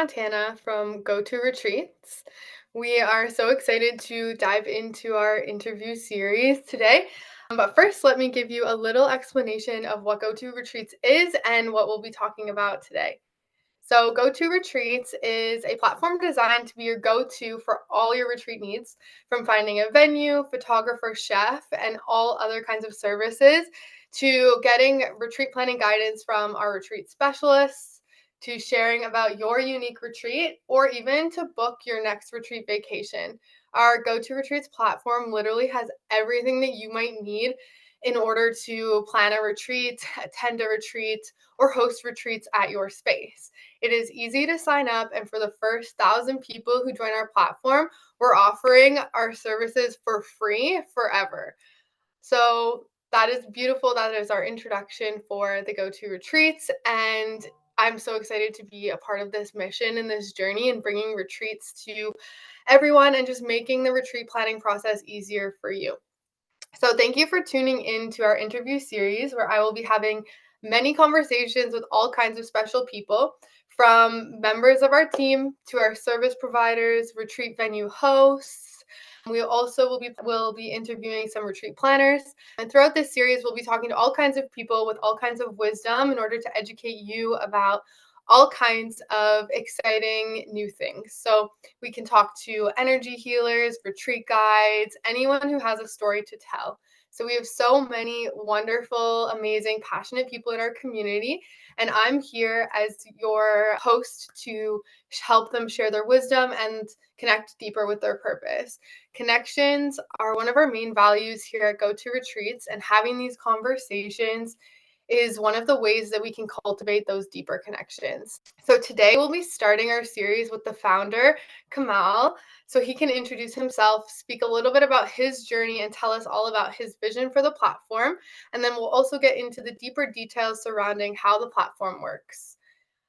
Montana from Goto Retreats. We are so excited to dive into our interview series today. But first, let me give you a little explanation of what Goto Retreats is and what we'll be talking about today. So, Goto Retreats is a platform designed to be your go to for all your retreat needs, from finding a venue, photographer, chef, and all other kinds of services, to getting retreat planning guidance from our retreat specialists, to sharing about your unique retreat, or even to book your next retreat vacation. Our Goto Retreats platform literally has everything that you might need in order to plan a retreat, attend a retreat, or host retreats at your space. It is easy to sign up, and for the first 1,000 people who join our platform, we're offering our services for free forever. So that is beautiful. That is our introduction for the Goto Retreats, and I'm so excited to be a part of this mission and this journey and bringing retreats to everyone and just making the retreat planning process easier for you. So thank you for tuning in to our interview series where I will be having many conversations with all kinds of special people, from members of our team to our service providers, retreat venue hosts. We also will be interviewing some retreat planners. And throughout this series, we'll be talking to all kinds of people with all kinds of wisdom in order to educate you about all kinds of exciting new things. So we can talk to energy healers, retreat guides, anyone who has a story to tell. So we have so many wonderful, amazing, passionate people in our community, and I'm here as your host to help them share their wisdom and connect deeper with their purpose. Connections are one of our main values here at Goto Retreats, and having these conversations is one of the ways that we can cultivate those deeper connections. So today we'll be starting our series with the founder, Kamal, so he can introduce himself, speak a little bit about his journey, and tell us all about his vision for the platform. And then we'll also get into the deeper details surrounding how the platform works.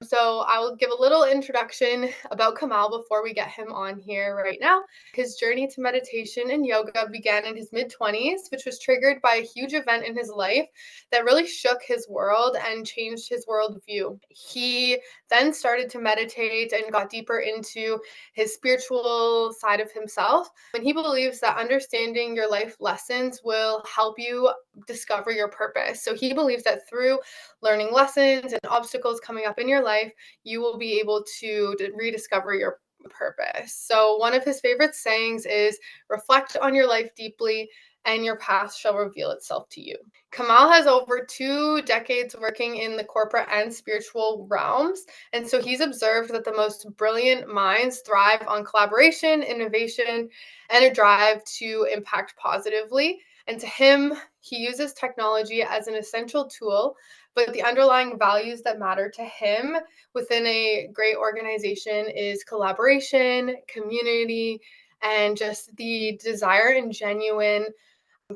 So I will give a little introduction about Kamal before we get him on here right now. His journey to meditation and yoga began in his mid-20s, which was triggered by a huge event in his life that really shook his world and changed his worldview. He then started to meditate and got deeper into his spiritual side of himself. And he believes that understanding your life lessons will help you discover your purpose. So he believes that through learning lessons and obstacles coming up in your life, you will be able to rediscover your purpose. So, one of his favorite sayings is reflect on your life deeply, and your path shall reveal itself to you. Kamal has over 2 decades working in the corporate and spiritual realms. And so he's observed that the most brilliant minds thrive on collaboration, innovation, and a drive to impact positively. And to him, he uses technology as an essential tool, but the underlying values that matter to him within a great organization is collaboration, community, and just the desire and genuine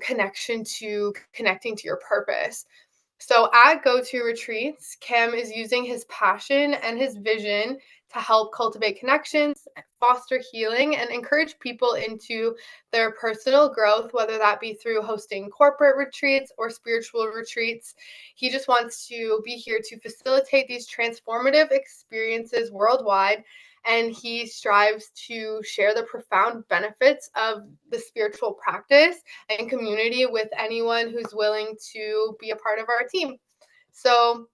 connection to connecting to your purpose. So at Goto Retreats, Cam is using his passion and his vision to help cultivate connections, foster healing, and encourage people into their personal growth, whether that be through hosting corporate retreats or spiritual retreats. He just wants to be here to facilitate these transformative experiences worldwide, and he strives to share the profound benefits of the spiritual practice and community with anyone who's willing to be a part of our team. So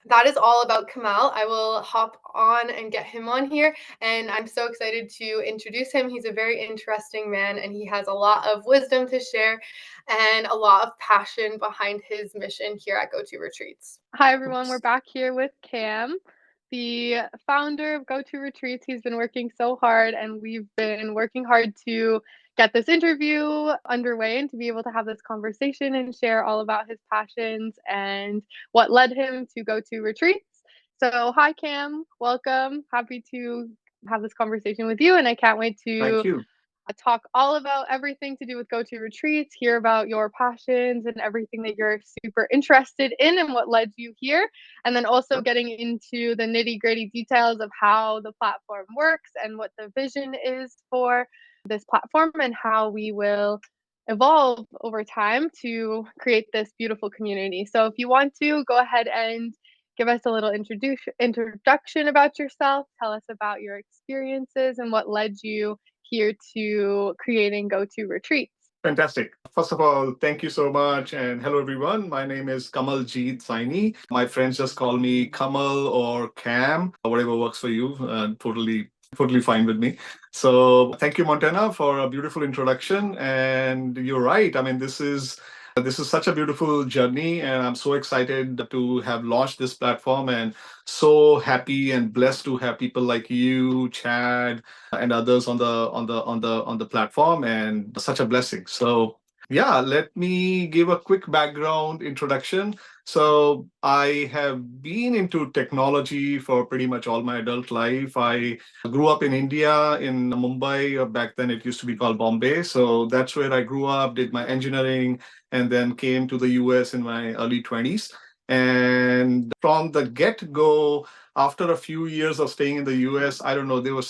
that is all about Kamal. I will hop on and get him on here, and I'm so excited to introduce him. He's a very interesting man, and he has a lot of wisdom to share and a lot of passion behind his mission here at Goto Retreats. Hi, everyone. We're back here with Cam, the founder of Goto Retreats. He's been working so hard, and we've been working hard to get this interview underway and to be able to have this conversation and share all about his passions and what led him to Goto Retreats. So, hi, Cam. Welcome. Happy to have this conversation with you, and I can't wait Thank to you. talk all about everything to do with Goto Retreats, hear about your passions and everything that you're super interested in and what led you here. And then also getting into the nitty gritty details of how the platform works and what the vision is for this platform and how we will evolve over time to create this beautiful community. So if you want to go ahead and give us a little introduction about yourself. Tell us about your experiences and what led you here to creating Goto Retreats. Fantastic. First of all, thank you so much. And hello, everyone. My name is Kamal Saini. My friends just call me Kamal or Cam, whatever works for you. Totally fine with me. So thank you, Montana, for a beautiful introduction. And you're right. I mean, this is such a beautiful journey, and I'm so excited to have launched this platform, and so happy and blessed to have people like you, Chad, and others on the platform, and such a blessing. So yeah, let me give a quick background introduction. So I have been into technology for pretty much all my adult life. I grew up in India, in Mumbai, or back then it used to be called Bombay. So that's where I grew up, did my engineering, and then came to the US in my early 20s. And from the get go, after a few years of staying in the US, I don't know, there was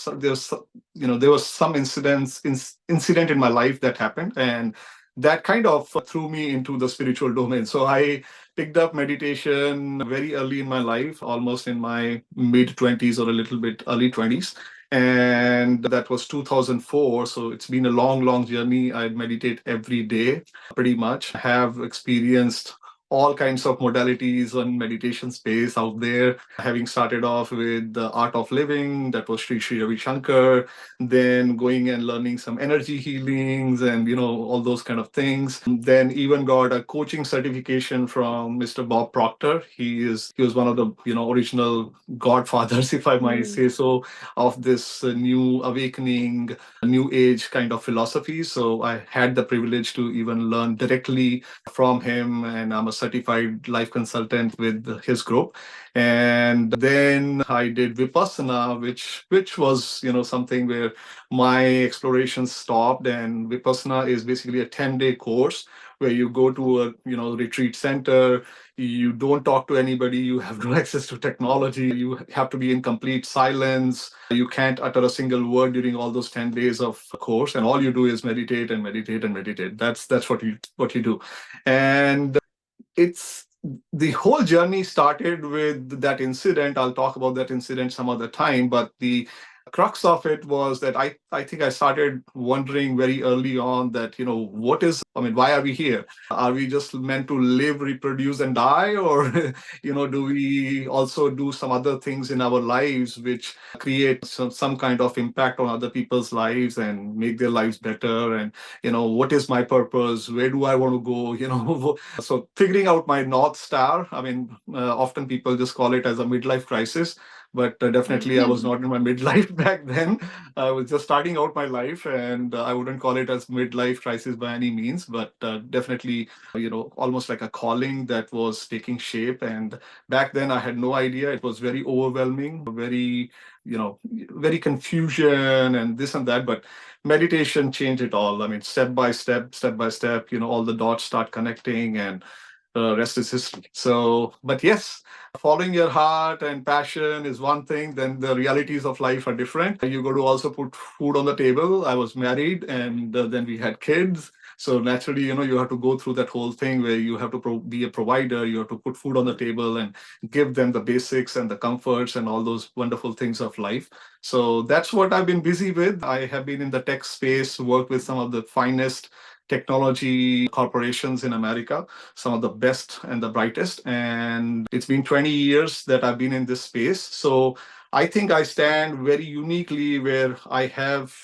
some incident in my life that happened, and that kind of threw me into the spiritual domain. So I picked up meditation very early in my life, almost in my mid 20s or a little bit early 20s. And that was 2004. So it's been a long journey. I meditate every day pretty much. Have experienced all kinds of modalities on meditation space out there, having started off with the art of living, that was Sri Ravi Shankar, then going and learning some energy healings and all those kind of things. Then even got a coaching certification from Mr. Bob Proctor. He was one of the original godfathers, if I might Mm. say so, of this new awakening, new age kind of philosophy. So I had the privilege to even learn directly from him, and I'm a certified life consultant with his group. And then I did Vipassana, which was something where my exploration stopped. And Vipassana is basically a 10-day course where you go to a retreat center. You don't talk to anybody. You have no access to technology. You have to be in complete silence. You can't utter a single word during all those 10 days of course, and all you do is meditate and meditate and meditate. That's what you do. And it's the whole journey started with that incident. I'll talk about that incident some other time, but the crux of it was that I think I started wondering very early on that, why are we here? Are we just meant to live, reproduce, and die? Or, do we also do some other things in our lives which create some kind of impact on other people's lives and make their lives better? And, what is my purpose? Where do I want to go? So figuring out my North Star, I mean, often people just call it as a midlife crisis, but definitely I was not in my midlife back then. I was just starting out my life, and I wouldn't call it as midlife crisis by any means, but definitely, almost like a calling that was taking shape. And back then I had no idea. It was very overwhelming, very confusion and this and that, but meditation changed it all. I mean, step by step, all the dots start connecting, and rest is history. So, but yes, following your heart and passion is one thing. Then the realities of life are different. You got to also put food on the table. I was married, and then we had kids. So naturally, you have to go through that whole thing where you have to be a provider. You have to put food on the table and give them the basics and the comforts and all those wonderful things of life. So that's what I've been busy with. I have been in the tech space, worked with some of the finest technology corporations in America, some of the best and the brightest. And it's been 20 years that I've been in this space. So I think I stand very uniquely where I have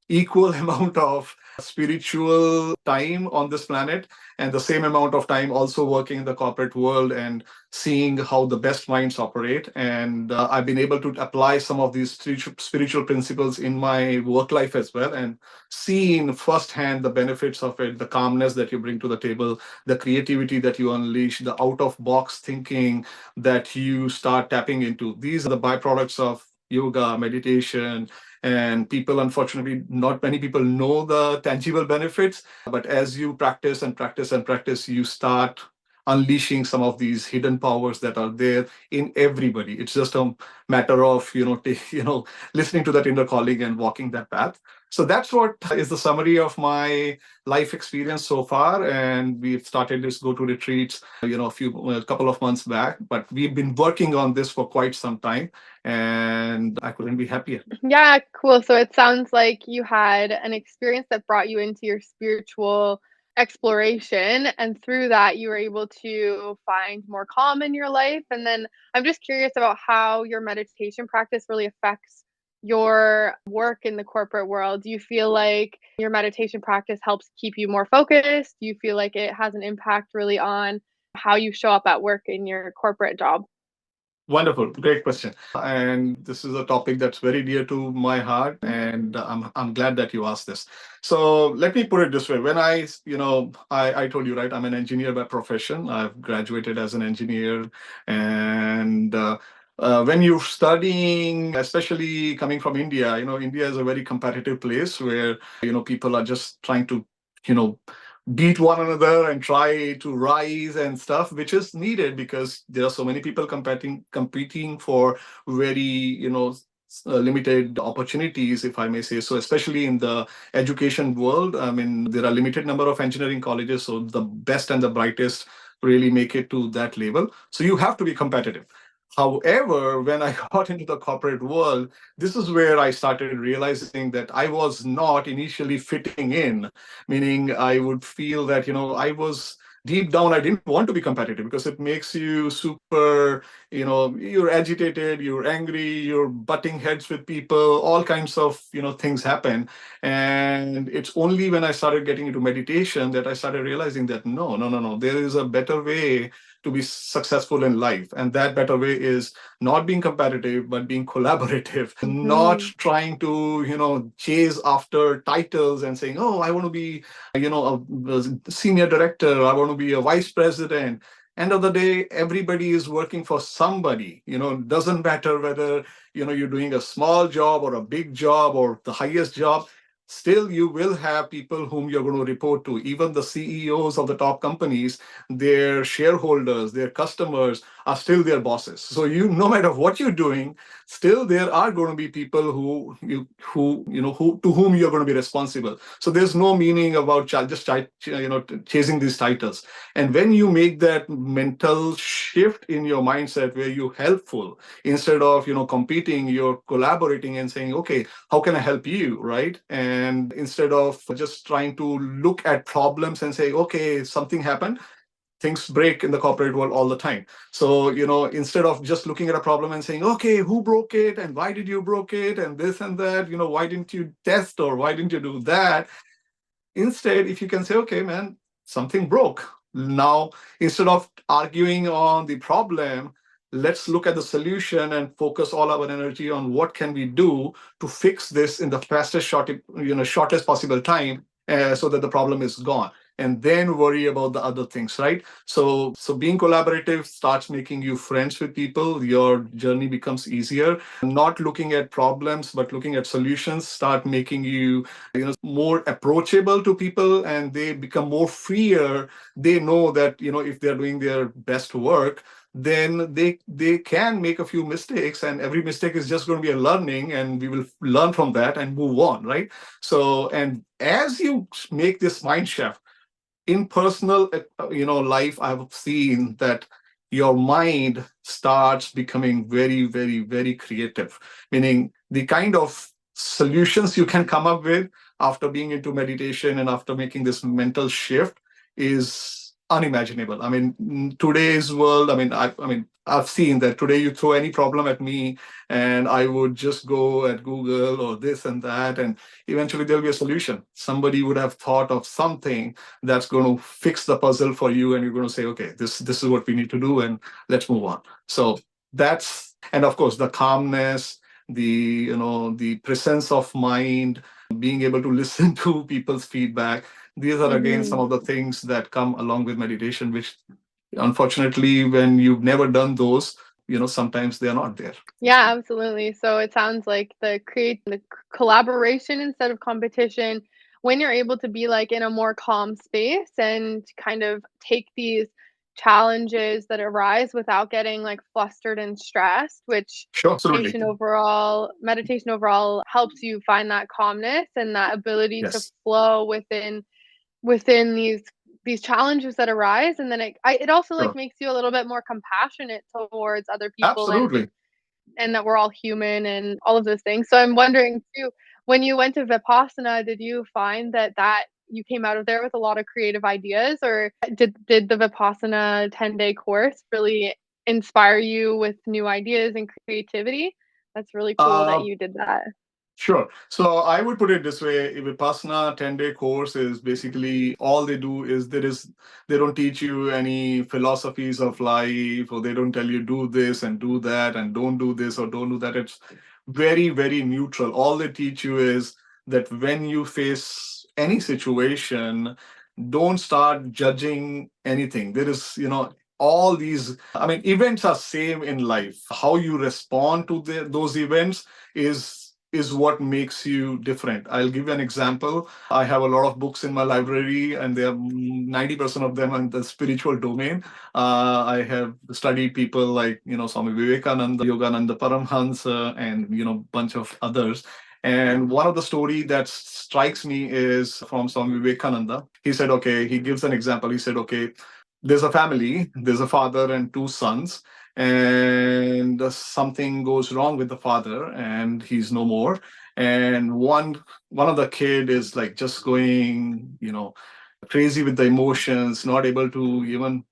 equal amount of spiritual time on this planet, and the same amount of time also working in the corporate world and seeing how the best minds operate. And I've been able to apply some of these spiritual principles in my work life as well, and seen firsthand the benefits of it, the calmness that you bring to the table, the creativity that you unleash, the out of box thinking that you start tapping into. These are the byproducts of yoga, meditation. And people, unfortunately, not many people know the tangible benefits. But as you practice and practice and practice, you start unleashing some of these hidden powers that are there in everybody. It's just a matter of listening to that inner calling and walking that path. So that's what is the summary of my life experience so far. And we've started this Goto Retreats, a couple of months back, but we've been working on this for quite some time, and I couldn't be happier. Yeah, cool. So it sounds like you had an experience that brought you into your spiritual exploration, and through that, you were able to find more calm in your life. And then I'm just curious about how your meditation practice really affects your work in the corporate world. Do you feel like your meditation practice helps keep you more focused? Do you feel like it has an impact really on how you show up at work in your corporate job? Wonderful, great question. And this is a topic that's very dear to my heart, and I'm glad that you asked this. So let me put it this way: when I told you, right, I'm an engineer by profession. I've graduated as an engineer, and when you're studying, especially coming from India, India is a very competitive place where people are just trying to you know beat one another and try to rise and stuff, which is needed because there are so many people competing for very limited opportunities, if I may say so, especially in the education world. I mean, there are limited number of engineering colleges, so the best and the brightest really make it to that level, so you have to be competitive. However, when I got into the corporate world, this is where I started realizing that I was not initially fitting in, meaning I would feel that, I was deep down, I didn't want to be competitive because it makes you super, you're agitated, you're angry, you're butting heads with people, all kinds of, things happen. And it's only when I started getting into meditation that I started realizing that no, no, no, no, there is a better way to be successful in life. And that better way is not being competitive, but being collaborative, not Mhm. trying to, chase after titles and saying, oh, I want to be, a senior director, I want to be a vice president. End of the day, everybody is working for somebody. Doesn't matter whether, you're doing a small job or a big job or the highest job. Still, you will have people whom you're going to report to. Even the CEOs of the top companies, their shareholders, their customers are still their bosses. So no matter what you're doing, still there are going to be people who to whom you're going to be responsible. So there's no meaning about chasing these titles. And when you make that mental shift in your mindset where you're helpful instead of competing, you're collaborating and saying, okay, how can I help you, right? And instead of just trying to look at problems and say, okay, something happened, things break in the corporate world all the time. So instead of just looking at a problem and saying, okay, who broke it and why did you broke it and this and that, why didn't you test or why didn't you do that? Instead, if you can say, okay, man, something broke. Now, instead of arguing on the problem, let's look at the solution and focus all our energy on what can we do to fix this in the shortest possible time, so that the problem is gone. And then worry about the other things, right? So being collaborative starts making you friends with people. Your journey becomes easier. Not looking at problems, but looking at solutions start making you more approachable to people, and they become more freer. They know that if they're doing their best work, then they can make a few mistakes, and every mistake is just going to be a learning, and we will learn from that and move on, right? So, and as you make this mind shift in personal life, I've seen that your mind starts becoming very, very, very creative, meaning the kind of solutions you can come up with after being into meditation and after making this mental shift is unimaginable. I mean, today's world, I've seen that today you throw any problem at me and I would just go at Google or this and that, and eventually there'll be a solution. Somebody would have thought of something that's going to fix the puzzle for you, and you're going to say, okay, this is what we need to do, and let's move on. So that's, and of course the calmness, the presence of mind, being able to listen to people's feedback, these are again some Mhm. of the things that come along with meditation, which unfortunately when you've never done those, sometimes they're not there. Yeah, absolutely. So it sounds like the collaboration instead of competition, when you're able to be like in a more calm space and kind of take these challenges that arise without getting like flustered and stressed, which Sure, absolutely. meditation overall helps you find that calmness and that ability to Yes, flow within these challenges that arise, and then it also like sure. makes you a little bit more compassionate towards other people, Absolutely. and that we're all human and all of those things. So I'm wondering too, when you went to Vipassana, did you find that you came out of there with a lot of creative ideas, or did the Vipassana 10-day course really inspire you with new ideas and creativity? That's really cool that Uh, you did that. Sure. So I would put it this way, a Vipassana 10-day course is basically all they do is they don't teach you any philosophies of life, or they don't tell you do this and do that and don't do this or don't do that. It's very, very neutral. All they teach you is that when you face any situation, don't start judging anything. There is, all these, I mean, events are same in life. How you respond to those events is what makes you different. I'll give you an example. I have a lot of books in my library, and they are 90% of them in the spiritual domain. I have studied people like Swami Vivekananda, Yogananda Paramhansa, and bunch of others. And one of the story that strikes me is from Swami Vivekananda. He said, okay, he gives an example. He said, okay, there's a family, there's a father and two sons, and something goes wrong with the father and he's no more. And one of the kid is like just going crazy with the emotions, not able to even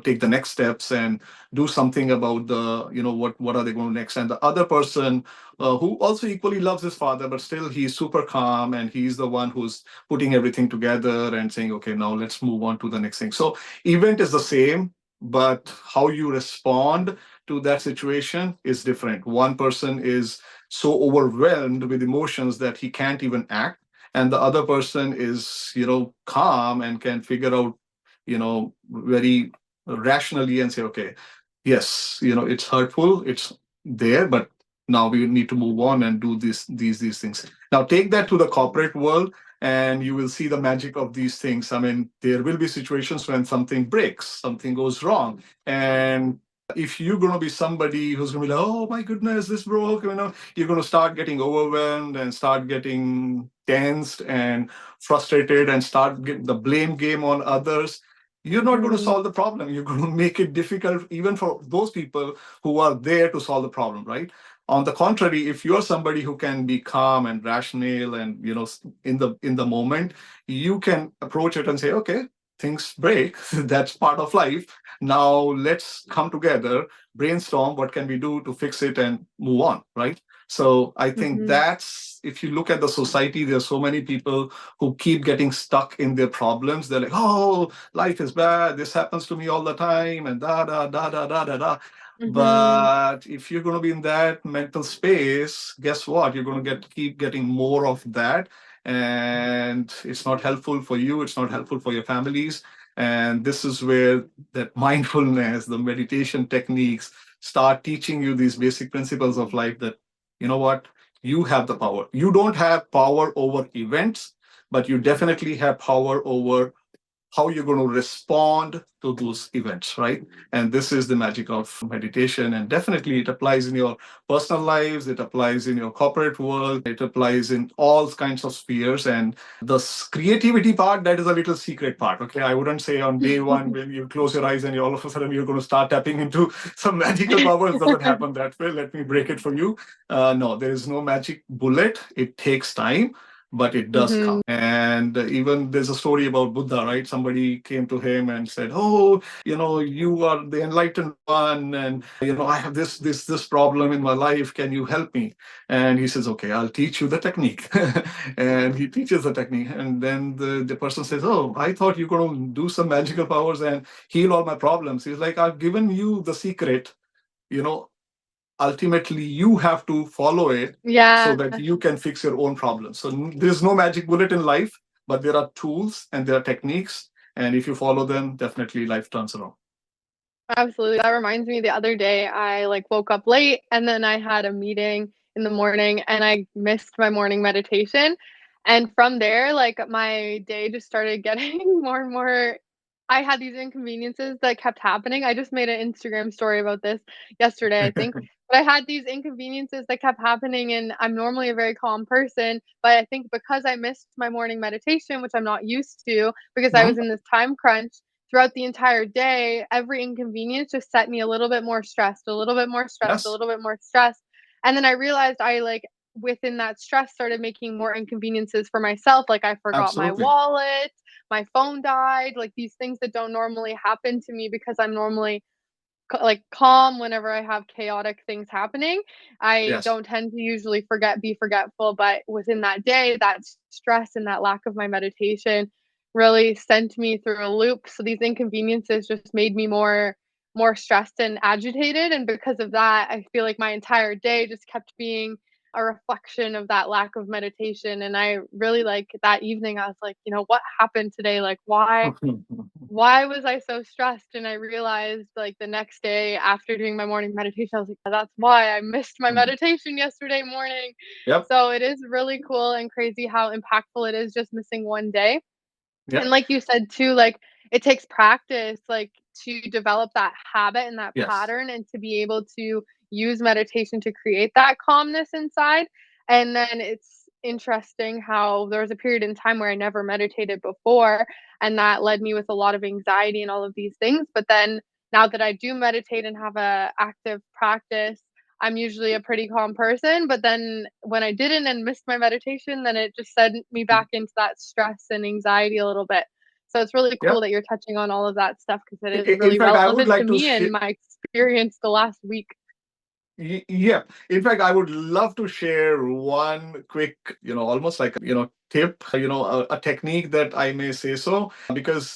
take the next steps and do something about the what are they going to next. And the other person, who also equally loves his father, but still he's super calm, and he's the one who's putting everything together and saying, okay, now let's move on to the next thing. So event is the same, but how you respond to that situation is different. One person is so overwhelmed with emotions that he can't even act, and the other person is calm and can figure out very rationally and say, okay, yes, it's hurtful, it's there, but now we need to move on and do these things. Now take that to the corporate world, and you will see the magic of these things. I mean, there will be situations when something breaks, something goes wrong, and if you're going to be somebody who's going to be like, oh my goodness, this broke, you're going to start getting overwhelmed and start getting tensed and frustrated and start get the blame game on others. You're not going to Mhm. solve the problem. You're going to make it difficult even for those people who are there to solve the problem, right? On the contrary, if you're somebody who can be calm and rational and in the moment, you can approach it and say, okay, things break. That's part of life. Now let's come together, brainstorm what can we do to fix it and move on, right? So I think Mhm. that's, if you look at the society, there's so many people who keep getting stuck in their problems. They're like, oh, life is bad, this happens to me all the time, and da da da da da da da. Mhm. But if you're going to be in that mental space, guess what? You're going to keep getting more of that, and it's not helpful for you. It's not helpful for your families. And this is where that mindfulness, the meditation techniques start teaching you these basic principles of life. That what, you have the power. You don't have power over events, but you definitely have power over how you're going to respond to those events, right? And this is the magic of meditation. And definitely it applies in your personal lives, it applies in your corporate world, it applies in all kinds of spheres. And the creativity part, that is a little secret part. Okay. I wouldn't say on day one, when you close your eyes and you all of a sudden you're going to start tapping into some magical powers. It doesn't happen that way. Let me break it for you. No, there is no magic bullet. It takes time, but it does Mhm. come. And even there's a story about Buddha, right? Somebody came to him and said, oh, you are the enlightened one, and I have this problem in my life, can you help me? And he says, okay, I'll teach you the technique. And he teaches the technique, and then the person says, oh, I thought you're going to do some magical powers and heal all my problems. He's like, I've given you the secret, you know ultimately you have to follow it so Yeah. that you can fix your own problems. So there's no magic bullet in life, but there are tools and there are techniques, and if you follow them, definitely life turns around. Absolutely. That reminds me, the other day I like woke up late and then I had a meeting in the morning and I missed my morning meditation. And from there, like my day just started getting more and more I had these inconveniences that kept happening. I just made an Instagram story about this yesterday, I think. But I had these inconveniences that kept happening, and I'm normally a very calm person. But I think because I missed my morning meditation, which I'm not used to, because I Mhm. was in this time crunch throughout the entire day, every inconvenience just set me a little bit more stressed, a little bit more stressed, a Yes, little bit more stressed. And then I realized I like within that stress started making more inconveniences for myself. Like I forgot my absolutely. wallet, my phone died, like these things that don't normally happen to me because I'm normally like calm whenever I have chaotic things happening. I Yes. don't tend to usually be forgetful, but within that day, that stress and that lack of my meditation really sent me through a loop. So these inconveniences just made me more stressed and agitated, and because of that, I feel like my entire day just kept being a reflection of that lack of meditation. And I really like that evening I was like, what happened today? Like why was I so stressed? And I realized, like, the next day after doing my morning meditation, I was like, "That's why I missed my meditation yesterday morning." Yep. So it is really cool and crazy how impactful it is just missing one day. And Yep. like you said too, like, it takes practice, like, to develop that habit and that Yes. pattern and to be able to use meditation to create that calmness inside. And then it's interesting how there was a period in time where I never meditated before, and that led me with a lot of anxiety and all of these things. But then now that I do meditate and have a active practice, I'm usually a pretty calm person, but then when I didn't and missed my meditation, then it just sent me back into that stress and anxiety a little bit. So it's really cool Yep. that you're touching on all of that stuff because it is In really fact, I would relevant to like to me and share. my experience the last week. Yeah. In fact, I would love to share one quick, almost like, tip, a technique that I may say so, because,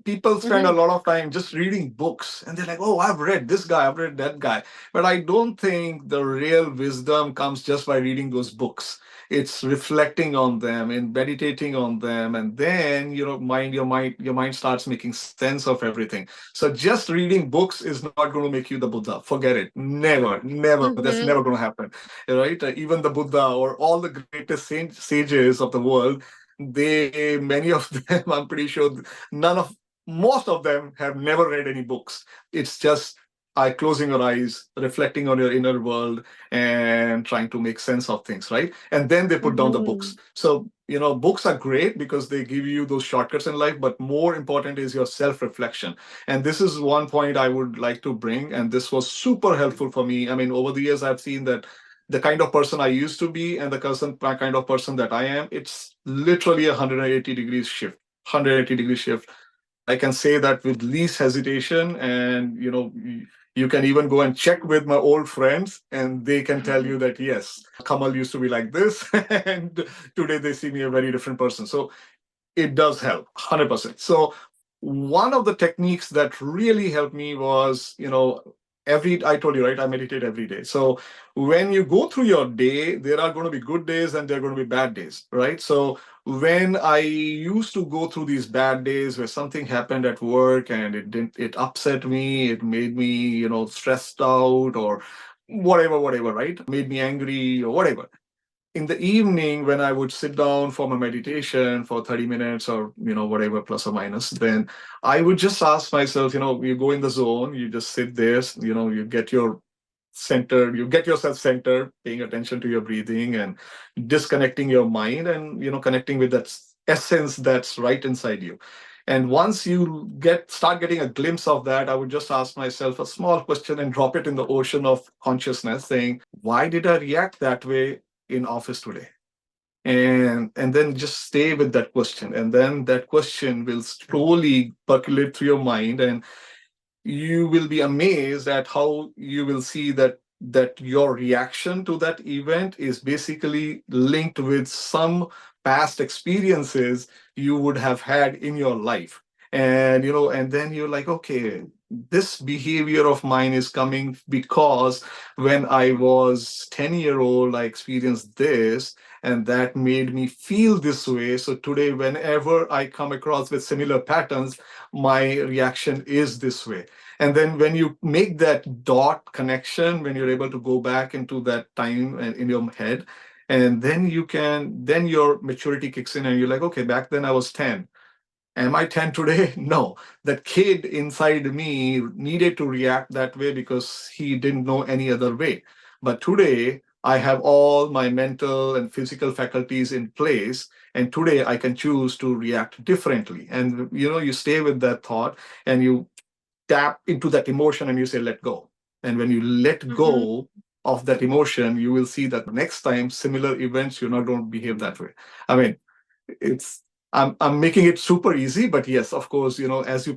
people spend a Mhm. lot of time just reading books and they're like, oh, I've read this guy, I've read that guy. But I don't think the real wisdom comes just by reading those books. It's reflecting on them and meditating on them. And then, your mind starts making sense of everything. So just reading books is not going to make you the Buddha. Forget it. Never, never. That's Mhm. never going to happen. Right? Even the Buddha or all the greatest sages of the world, many of them, I'm pretty sure, most of them have never read any books. It's just closing your eyes, reflecting on your inner world, and trying to make sense of things, right? And then they put down the books. Mhm. So, books are great because they give you those shortcuts in life, but more important is your self reflection. And this is one point I would like to bring. And this was super helpful for me. I mean, over the years, I've seen that the kind of person I used to be and the kind of person that I am, it's literally a 180 degrees shift. 180 degree shift. I can say that with least hesitation. And, you can even go and check with my old friends, and they can tell you that, yes, Kamal used to be like this, and today they see me a very different person. So it does help 100%. So one of the techniques that really helped me was, I told you, right, I meditate every day. So when you go through your day, there are going to be good days and there are going to be bad days, right? So when I used to go through these bad days where something happened at work and it upset me, it made me, stressed out or whatever, right? Made me angry or whatever. In the evening, when I would sit down for my meditation for 30 minutes or whatever, plus or minus, then I would just ask myself, you go in the zone, you just sit there, you get yourself centered, paying attention to your breathing and disconnecting your mind, and connecting with that essence that's right inside you. And once you start getting a glimpse of that, I would just ask myself a small question and drop it in the ocean of consciousness, saying, why did I react that way in office today? And then just stay with that question, and then that question will slowly percolate through your mind, and you will be amazed at how you will see that your reaction to that event is basically linked with some past experiences you would have had in your life. And then you're like, okay, this behavior of mine is coming because when I was 10-year old, I experienced this, and that made me feel this way. So today, whenever I come across with similar patterns, my reaction is this way. And then when you make that dot connection, when you're able to go back into that time in your head, and then then your maturity kicks in and you're like, okay, back then I was 10. Am I 10 today? No. That kid inside me needed to react that way because he didn't know any other way. But today, I have all my mental and physical faculties in place. And today, I can choose to react differently. And, you stay with that thought and you tap into that emotion and you say, let go. And when you let Mm-hmm. go of that emotion, you will see that next time, similar events, you're not going to behave that way. I mean, it's I'm making it super easy, but yes, of course, as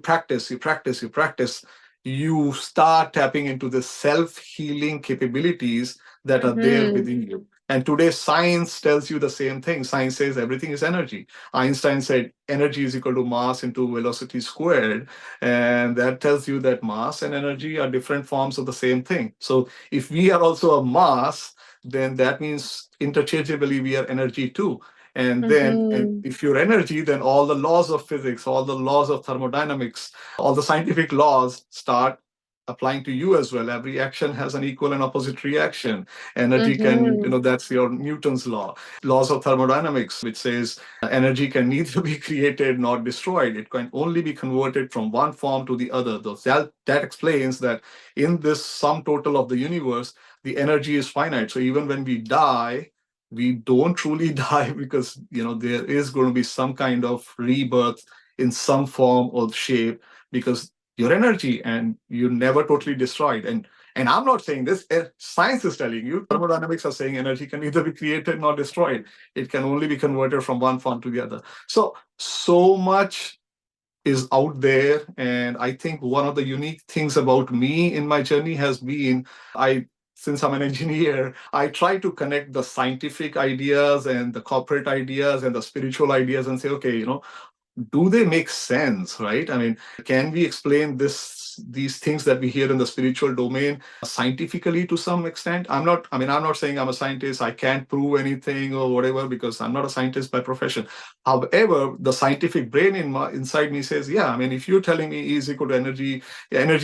you start tapping into the self-healing capabilities that are there Mm-hmm. within you. And today science tells you the same thing. Science says everything is energy. Einstein said energy is equal to mass into velocity squared, and that tells you that mass and energy are different forms of the same thing. So if we are also a mass, then that means interchangeably we are energy too. And Mm-hmm. if you're energy, then all the laws of physics, all the laws of thermodynamics, all the scientific laws start applying to you as well. Every action has an equal and opposite reaction. Energy can, Mm-hmm. that's your Newton's law. Laws of thermodynamics, which says energy can neither be created nor destroyed. It can only be converted from one form to the other. That explains that in this sum total of the universe, the energy is finite. So even when we die, we don't truly die because there is going to be some kind of rebirth in some form or shape because your energy and you're never totally destroyed. And I'm not saying this, science is telling you. Thermodynamics are saying energy can neither be created nor destroyed. It can only be converted from one form to the other. So much is out there. And I think one of the unique things about me in my journey has been I since I'm an engineer, I try to connect the scientific ideas and the corporate ideas and the spiritual ideas and say, okay, do they make sense, right? I mean, can we explain these things that we hear in the spiritual domain scientifically to some extent? I'm not saying I'm a scientist. I can't prove anything or whatever because I'm not a scientist by profession. However, the scientific brain inside me says, yeah, I mean, if you're telling me E is equal to energy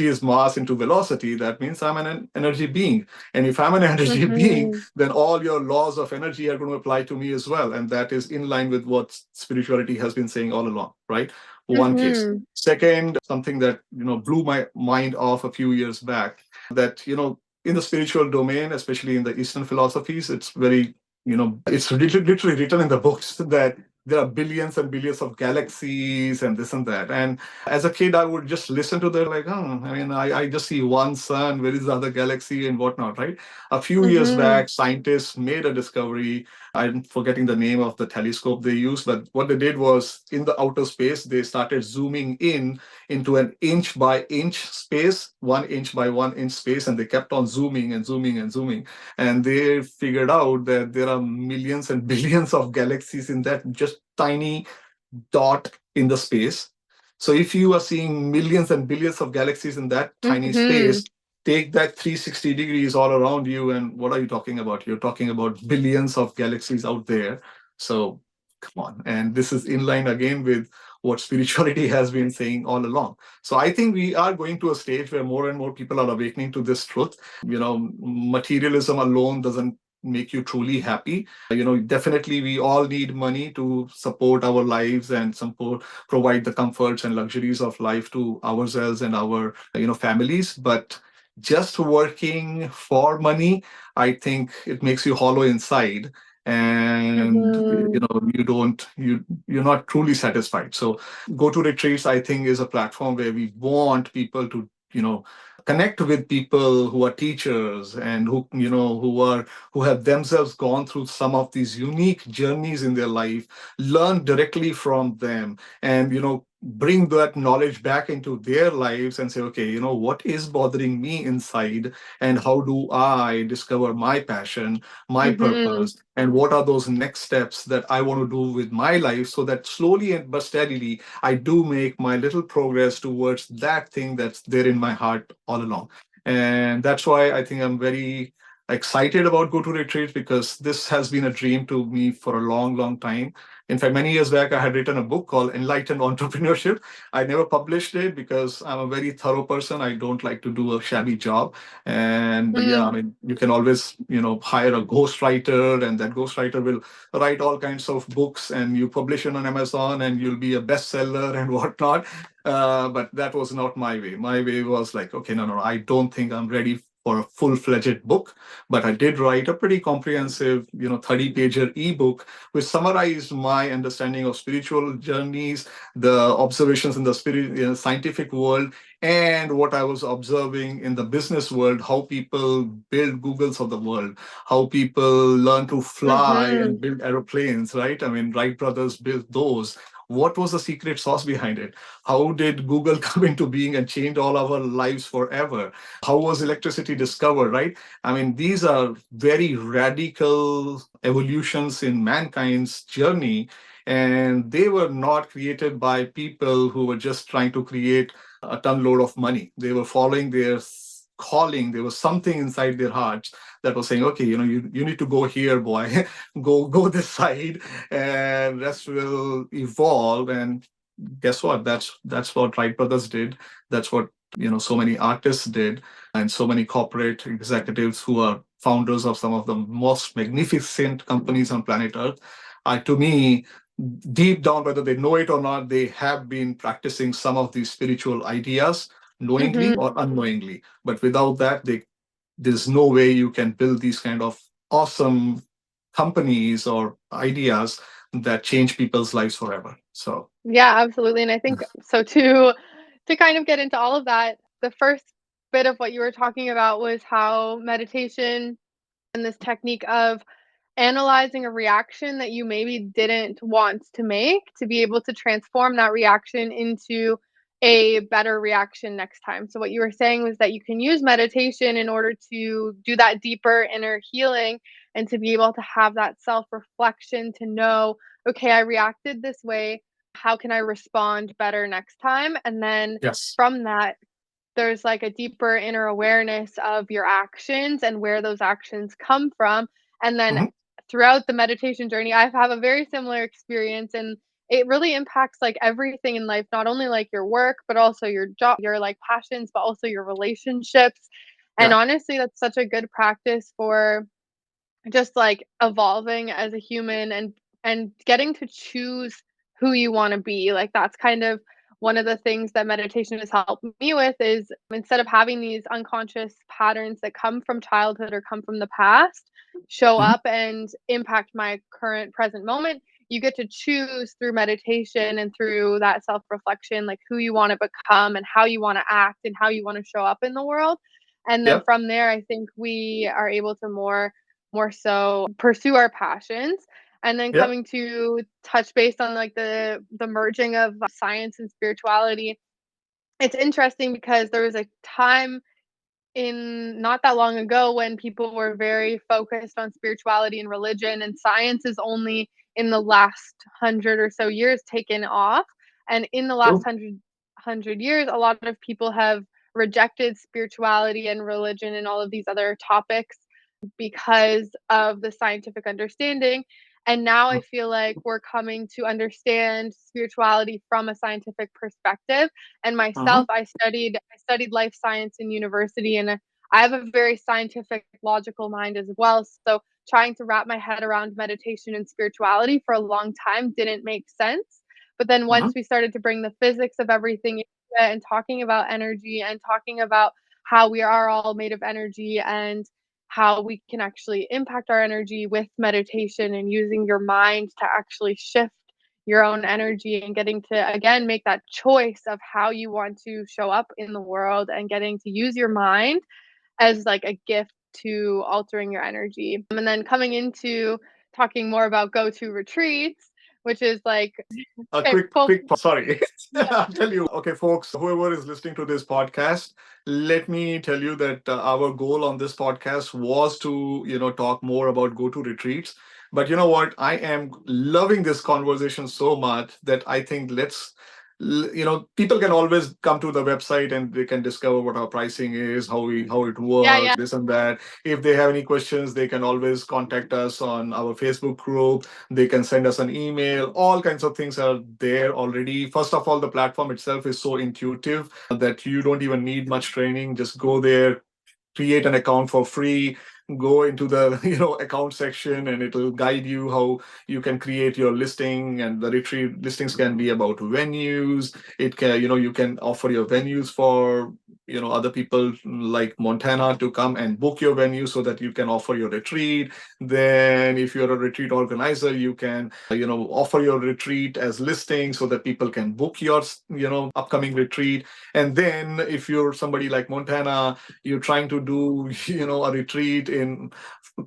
is mass into velocity, that means I'm an energy being. And if I'm an energy being, Mm-hmm. then all your laws of energy are going to apply to me as well. And that is in line with what spirituality has been saying all along, right? One case. Mm-hmm. Second, something that, blew my mind off a few years back, that, in the spiritual domain, especially in the Eastern philosophies, it's very, it's literally written in the books that there are billions and billions of galaxies and this and that. And as a kid, I would just listen to the like, I mean, I just see one sun, where is the other galaxy and whatnot, right? A few years Mm-hmm. back, scientists made a discovery. I'm forgetting the name of the telescope they used, but what they did was in the outer space, they started zooming in into an inch by inch space, 1 inch by 1 inch space, and they kept on zooming and zooming and zooming. And they figured out that there are millions and billions of galaxies in that just tiny dot in the space. So if you are seeing millions and billions of galaxies in that tiny Mm-hmm. space, take that 360 degrees all around you, and what are you talking about? You're talking about billions of galaxies out there. So come on. And this is in line again with what spirituality has been saying all along. So I think we are going to a stage where more and more people are awakening to this truth. Materialism alone doesn't make you truly happy. Definitely we all need money to support our lives and provide the comforts and luxuries of life to ourselves and our families. But just working for money, I think it makes you hollow inside, and Mm-hmm. you're not truly satisfied. So Goto Retreats, I think, is a platform where we want people to connect with people who are teachers and who have themselves gone through some of these unique journeys in their life, learn directly from them, and bring that knowledge back into their lives and say, okay, what is bothering me inside, and how do I discover my passion, my Mm-hmm. purpose, and what are those next steps that I want to do with my life, so that slowly and but steadily I do make my little progress towards that thing that's there in my heart all along. And that's why I think I'm very excited about Go to Retreats because this has been a dream to me for a long, long time. In fact, many years back, I had written a book called Enlightened Entrepreneurship. I never published it because I'm a very thorough person. I don't like to do a shabby job. And yeah, I Mm. mean, you can always, hire a ghostwriter, and that ghostwriter will write all kinds of books, and you publish it on Amazon, and you'll be a bestseller and whatnot. But that was not my way. My way was like, okay, no, I don't think I'm ready for a full-fledged book, but I did write a pretty comprehensive, 30-pager ebook which summarized my understanding of spiritual journeys, the observations in the scientific world, and what I was observing in the business world, how people build Googles of the world, how people learn to fly Mhm. and build aeroplanes, right? I mean, Wright brothers built those. What was the secret sauce behind it? How did Google come into being and change all our lives forever? How was electricity discovered, right? I mean, these are very radical evolutions in mankind's journey, and they were not created by people who were just trying to create a ton load of money. They were following their calling. There was something inside their hearts that was saying, okay, you need to go here, boy. Go this side, and rest will evolve. And guess what? That's what Wright brothers did. That's what so many artists did, and so many corporate executives who are founders of some of the most magnificent companies on planet Earth. To me, deep down, whether they know it or not, they have been practicing some of these spiritual ideas, knowingly Mhm. or unknowingly. But without that, there's no way you can build these kind of awesome companies or ideas that change people's lives forever. So, Yeah, absolutely, and I think so to kind of get into all of that, the first bit of what you were talking about was how meditation and this technique of analyzing a reaction that you maybe didn't want to make to be able to transform that reaction into a better reaction next time. So, what you were saying was that you can use meditation in order to do that deeper inner healing and to be able to have that self reflection to know, okay, I reacted this way. How can I respond better next time? And then yes. from that, there's like a deeper inner awareness of your actions and where those actions come from. And then Mhm. throughout the meditation journey, I have a very similar experience, and it really impacts like everything in life, not only like your work, but also your job, your like passions, but also your relationships. And Yeah. honestly, that's such a good practice for just, like, evolving as a human and getting to choose who you wanna be, like, that's kind of one of the things that meditation has helped me with is instead of having these unconscious patterns that come from childhood or come from the past show Mhm. up and impact my current present moment, you get to choose through meditation and through that self-reflection, like, who you wanna become and how you wanna act and how you wanna show up in the world, and then Yeah. from there, I think we are able to more so pursue our passions, and then Yeah. coming to touch base on, like, the merging of science and spirituality. It's interesting because there was a time in not that long ago when people were very focused on spirituality and religion, and science is only in the last 100 or so years taken off, and in the last True. hundred years, a lot of people have rejected spirituality and religion and all of these other topics because of the scientific understanding. And now I feel like we're coming to understand spirituality from a scientific perspective. And Mhm. myself, I studied life science in university, and I have a very scientific, logical mind as well. So trying to wrap my head around meditation and spirituality for a long time didn't make sense. But then once Mhm. we started to bring the physics of everything into it and talking about energy and talking about how we are all made of energy and how we can actually impact our energy with meditation and using your mind to actually shift your own energy and getting to again make that choice of how you want to show up in the world and getting to use your mind as like a gift to altering your energy. And then coming into talking more about go to retreats, which is like A okay, quick, sorry. yeah. I'll tell you. Okay, folks, whoever is listening to this podcast, let me tell you that our goal on this podcast was to, talk more about go to retreats. But you know what? I am loving this conversation so much that I think people can always come to the website and they can discover what our pricing is, how it Yeah, works, yeah. this and that. If they have any questions, they can always contact us on our Facebook group. They can send us an email. All kinds of things are there already. First of all, the platform itself is so intuitive that you don't even need much training. Just go there, create an account for free, go into the account section, and it'll guide you how you can create your listing. And the retreat listings can be about venues. It can, you can offer your venues for other people like Montana to come and book your venue so that you can offer your retreat. Then if you're a retreat organizer, you can offer your retreat as listing so that people can book your upcoming retreat. And then if you're somebody like Montana, you're trying to do a retreat in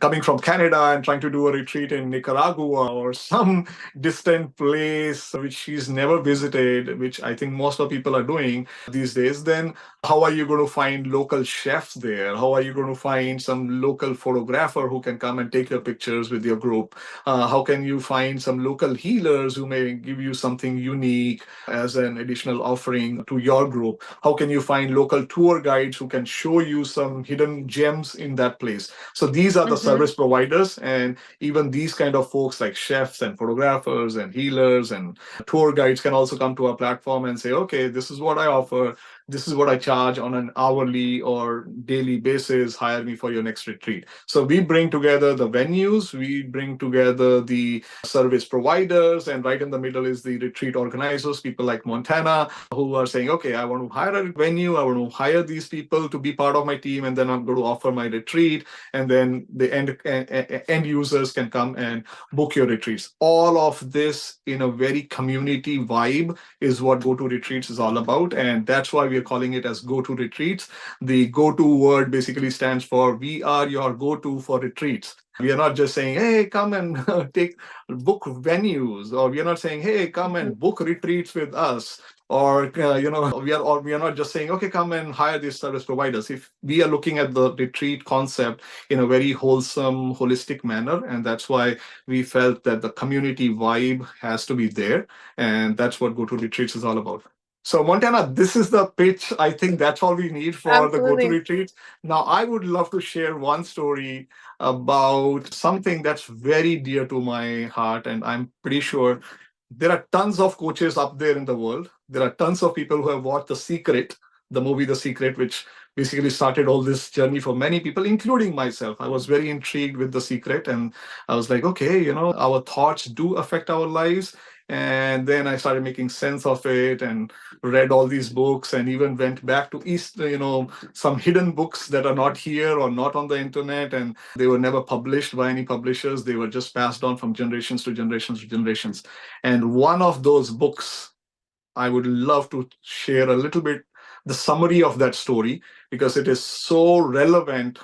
coming from Canada and trying to do a retreat in Nicaragua or some distant place which she's never visited, which I think most of people are doing these days. Then how are you going to find local chefs there? How are you going to find some local photographer who can come and take your pictures with your group? How can you find some local healers who may give you something unique as an additional offering to your group? How can you find local tour guides who can show you some hidden gems in that place? So these are the Mm-hmm. service providers, and even these kind of folks like chefs and photographers and healers and tour guides can also come to our platform and say, okay, this is what I offer. This is what I charge on an hourly or daily basis. Hire me for your next retreat. So we bring together the venues, we bring together the service providers, and right in the middle is the retreat organizers, people like Montana, who are saying, okay, I want to hire a venue, I want to hire these people to be part of my team, and then I'm going to offer my retreat. And then the end users can come and book your retreats. All of this in a very community vibe is what Goto Retreats is all about. And that's why we are calling it as Goto Retreats. The go-to word basically stands for we are your go-to for retreats. We are not just saying, hey, come and take book venues, or we are not saying, hey, come Mm-hmm. and book retreats with us, or we are not just saying, okay, come and hire these service providers. If we are looking at the retreat concept in a very wholesome, holistic manner, and that's why we felt that the community vibe has to be there, and that's what Goto Retreats is all about. So, Montana, this is the pitch. I think that's all we need for the Goto Absolutely. Retreats. Now, I would love to share one story about something that's very dear to my heart, and I'm pretty sure there are tons of coaches up there in the world. There are tons of people who have watched The Secret, the movie The Secret, which basically started all this journey for many people, including myself. I was very intrigued with The Secret, and I was like, okay, our thoughts do affect our lives. And then I started making sense of it and read all these books, and even went back to East, some hidden books that are not here or not on the internet, and they were never published by any publishers. They were just passed on from generations to generations to generations. And one of those books, I would love to share a little bit the summary of that story, because it is so relevant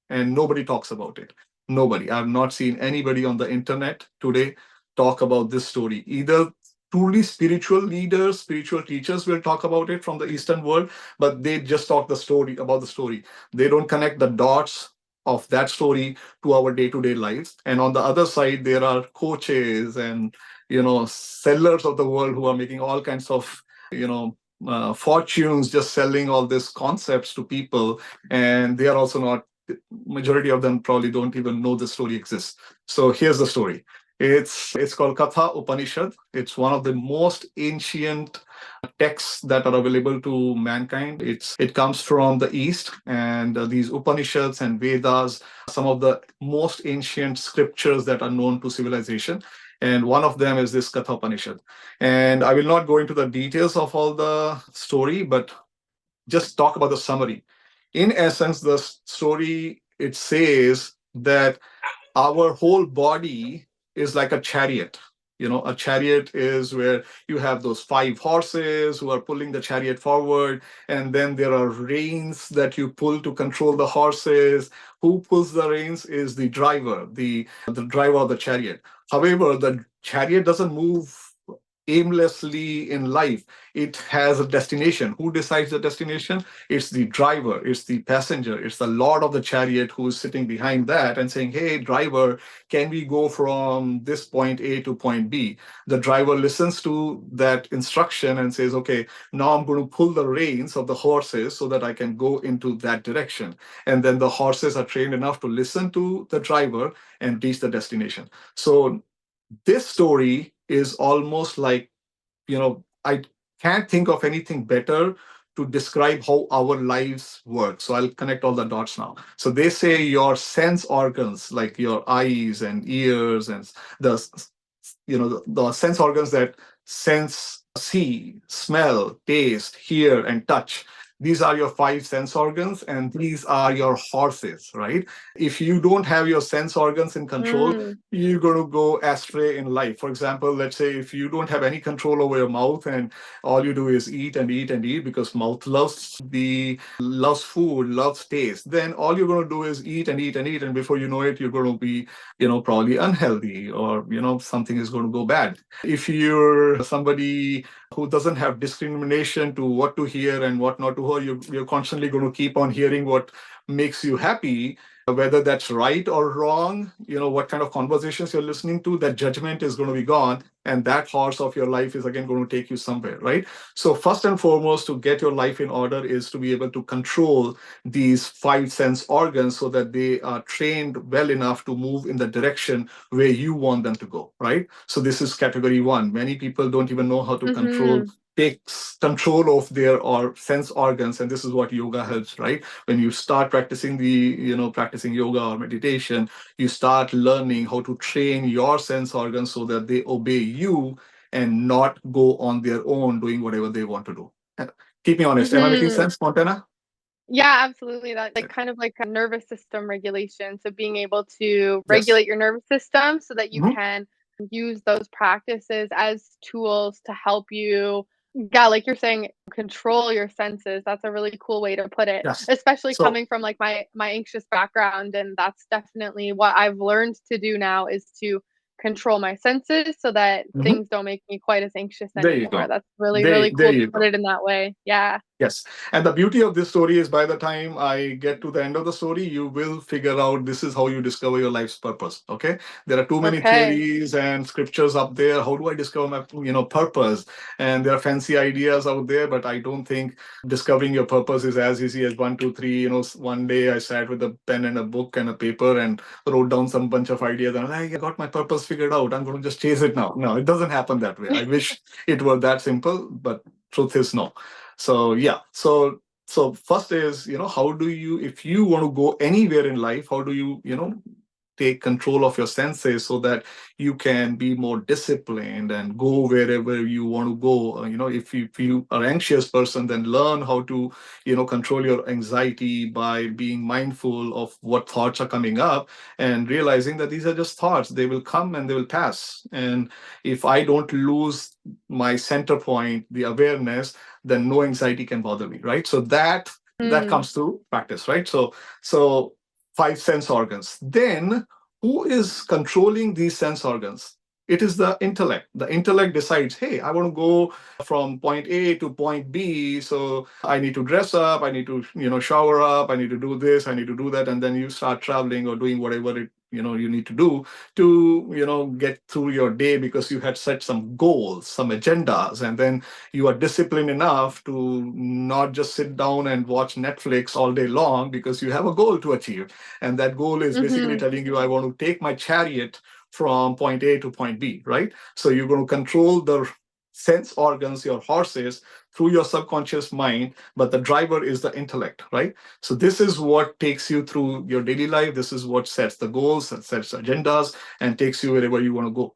and nobody talks about it. Nobody. I've not seen anybody on the internet today talk about this story. Either truly spiritual leaders, spiritual teachers will talk about it from the Eastern world, but they just talk the story about the story. They don't connect the dots of that story to our day-to-day lives. And on the other side, there are coaches and sellers of the world who are making all kinds of you know fortunes just selling all these concepts to people, and they are also not, majority of them probably don't even know the story exists. So here's the story. It's called Katha Upanishad. It's one of the most ancient texts that are available to mankind. It comes from the East, and these Upanishads and Vedas, some of the most ancient scriptures that are known to civilization. And one of them is this Katha Upanishad. And I will not go into the details of all the story, but just talk about the summary. In essence, the story, it says that our whole body is like a chariot. A chariot is where you have those five horses who are pulling the chariot forward, and then there are reins that you pull to control the horses. Who pulls the reins is the driver, the driver of the chariot. However, the chariot doesn't move aimlessly in life. It has a destination. Who decides the destination? It's the driver, it's the passenger, it's the lord of the chariot who is sitting behind that and saying, hey, driver, can we go from this point A to point B? The driver listens to that instruction and says, okay, now I'm going to pull the reins of the horses so that I can go into that direction. And then the horses are trained enough to listen to the driver and reach the destination. So this story is almost like, I can't think of anything better to describe how our lives work. So I'll connect all the dots now. So they say your sense organs, like your eyes and ears and the the sense organs that sense, see, smell, taste, hear, and touch. These are your five sense organs, and these are your horses, right? If you don't have your sense organs in control, Mm. you're going to go astray in life. For example, let's say if you don't have any control over your mouth and all you do is eat and eat and eat because mouth loves food, loves taste, then all you're going to do is eat and eat and eat, and before you know it, you're going to be probably unhealthy, or something is going to go bad. If you're somebody who doesn't have discrimination to what to hear and what not to hear, you're constantly going to keep on hearing what makes you happy, whether that's right or wrong, what kind of conversations you're listening to, that judgment is going to be gone. And that horse of your life is again going to take you somewhere, right? So first and foremost, to get your life in order is to be able to control these five sense organs so that they are trained well enough to move in the direction where you want them to go, right? So this is category one. Many people don't even know how to Mhm. takes control of their or sense organs, and this is what yoga helps, right? When you start practicing practicing yoga or meditation, you start learning how to train your sense organs so that they obey you and not go on their own doing whatever they want to do. Keep me honest, am I making Mhm. sense, Montana? Yeah, absolutely. That like kind of like a nervous system regulation. So being able to Yes. regulate your nervous system so that you Mhm. can use those practices as tools to help you, yeah, like you're saying, control your senses. That's a really cool way to put it, Yes. especially So coming from like my anxious background, and that's definitely what I've learned to do now is to control my senses so that mhm, things don't make me quite as anxious there you anymore. go. That's really, There, really there cool to you put go. it in that way. Yeah. Yes. And the beauty of this story is by the time I get to the end of the story, you will figure out this is how you discover your life's purpose. Okay. There are too many Okay. theories and scriptures up there. How do I discover my, purpose? And there are fancy ideas out there, but I don't think discovering your purpose is as easy as one, two, three. One day I sat with a pen and a book and a paper and wrote down some bunch of ideas and I got my purpose figured out. I'm going to just chase it now. No, it doesn't happen that way. I wish it were that simple, but truth is no. So yeah, so first is, how do you, if you want to go anywhere in life, how do you, take control of your senses so that you can be more disciplined and go wherever you want to go. If you are an anxious person, then learn how to control your anxiety by being mindful of what thoughts are coming up and realizing that these are just thoughts. They will come and they will pass. And if I don't lose my center point, the awareness, then no anxiety can bother me, right? So that Mm. comes through practice, right? So five sense organs. Then who is controlling these sense organs? It is the intellect. The intellect decides, hey, I want to go from point A to point B. So I need to dress up, I need to, shower up, I need to do this, I need to do that. And then you start traveling or doing whatever you need to do to, get through your day because you had set some goals, some agendas, and then you are disciplined enough to not just sit down and watch Netflix all day long because you have a goal to achieve. And that goal is basically Mhm. telling you, I want to take my chariot from point A to point B, right? So you're going to control the sense organs, your horses, through your subconscious mind, but the driver is the intellect, right? So this is what takes you through your daily life. This is what sets the goals, that sets agendas, and takes you wherever you want to go.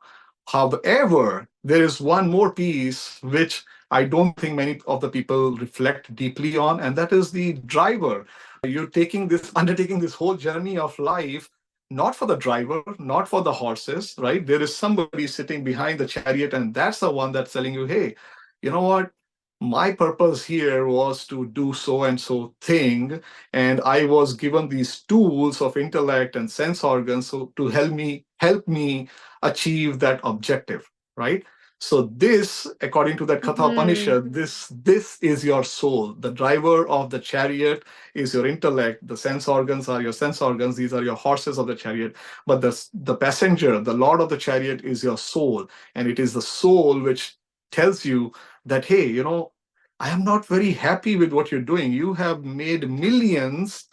However, there is one more piece which I don't think many of the people reflect deeply on, and that is the driver. You're undertaking this whole journey of life, not for the driver, not for the horses, right? There is somebody sitting behind the chariot, and that's the one that's telling you, hey, you know what? My purpose here was to do so and so thing, and I was given these tools of intellect and sense organs so to help me achieve that objective, right? So this, according to that Katha Mhm. Upanishad, this is your soul. The driver of the chariot is your intellect. The sense organs are your sense organs. These are your horses of the chariot. But the passenger, the lord of the chariot, is your soul, and it is the soul which tells you that, hey, I am not very happy with what you're doing. You have made millions,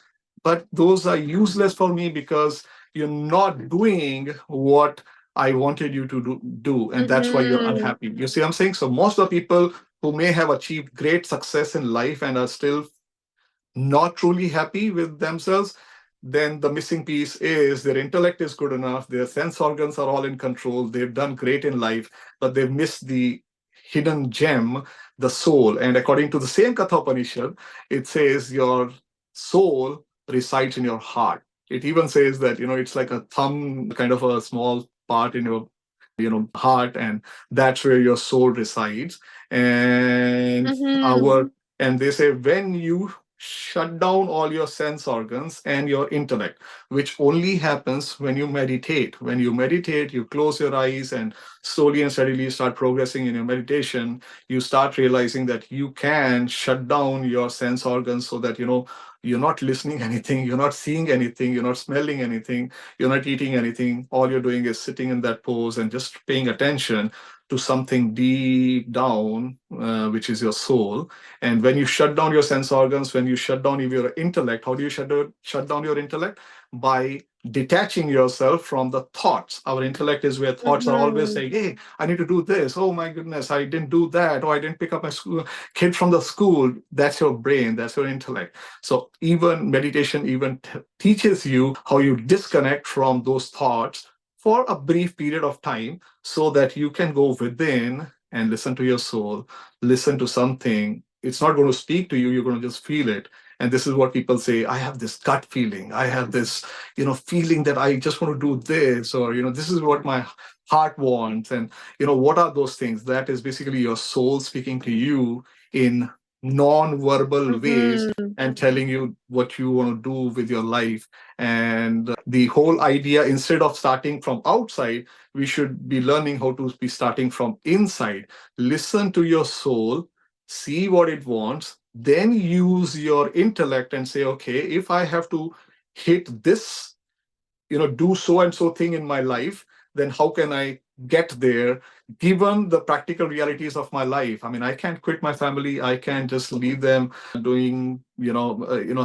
but those are useless for me because you're not doing what I wanted you to do, and that's why you're Mhm. unhappy. You see what I'm saying? So most of the people who may have achieved great success in life and are still not truly happy with themselves, then the missing piece is their intellect is good enough, their sense organs are all in control, they've done great in life, but they've missed the hidden gem, the soul. And according to the same Katha Upanishad, it says your soul resides in your heart. It even says that, it's like a thumb, kind of a small part in your heart, and that's where your soul resides. And Mhm. our and they say when you shut down all your sense organs and your intellect, which only happens when you meditate. When you meditate, you close your eyes and slowly and steadily start progressing in your meditation. You start realizing that you can shut down your sense organs so that you're not listening anything, you're not seeing anything, you're not smelling anything, you're not eating anything. All you're doing is sitting in that pose and just paying attention to something deep down, which is your soul. And when you shut down your sense organs, when you shut down your intellect, how do you shut down your intellect? By detaching yourself from the thoughts. Our intellect is where thoughts are always Mhm. saying, hey, I need to do this. Oh my goodness, I didn't do that. Oh, I didn't pick up my kid from the school. That's your brain, that's your intellect. So even meditation even teaches you how you disconnect from those thoughts for a brief period of time so that you can go within and listen to your soul, listen to something. It's not going to speak to you, you're going to just feel it. And this is what people say, I have this gut feeling, I have this feeling that I just want to do this, or this is what my heart wants. And what are those things? That is basically your soul speaking to you in non-verbal ways Mhm. and telling you what you want to do with your life. And the whole idea, instead of starting from outside, we should be learning how to be starting from inside. Listen to your soul, see what it wants, then use your intellect and say, okay, if I have to hit this, do so and so thing in my life, then how can I get there given the practical realities of my life? I mean, I can't quit my family, I can't just leave them doing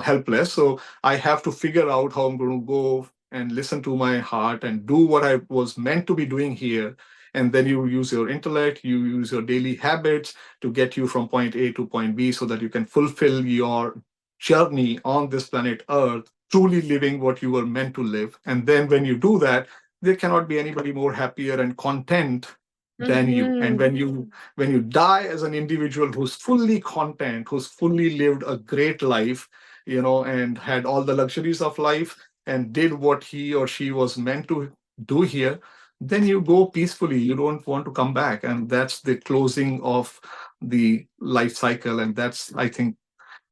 helpless. So I have to figure out how I'm going to go and listen to my heart and do what I was meant to be doing here. And then you use your intellect, you use your daily habits to get you from point A to point B so that you can fulfill your journey on this planet Earth, truly living what you were meant to live. And then when you do that, there cannot be anybody more happier and content than you. And Mhm. when you die as an individual who's fully content, who's fully lived a great life, and had all the luxuries of life and did what he or she was meant to do here, then you go peacefully. You don't want to come back. And that's the closing of the life cycle. And that's, I think,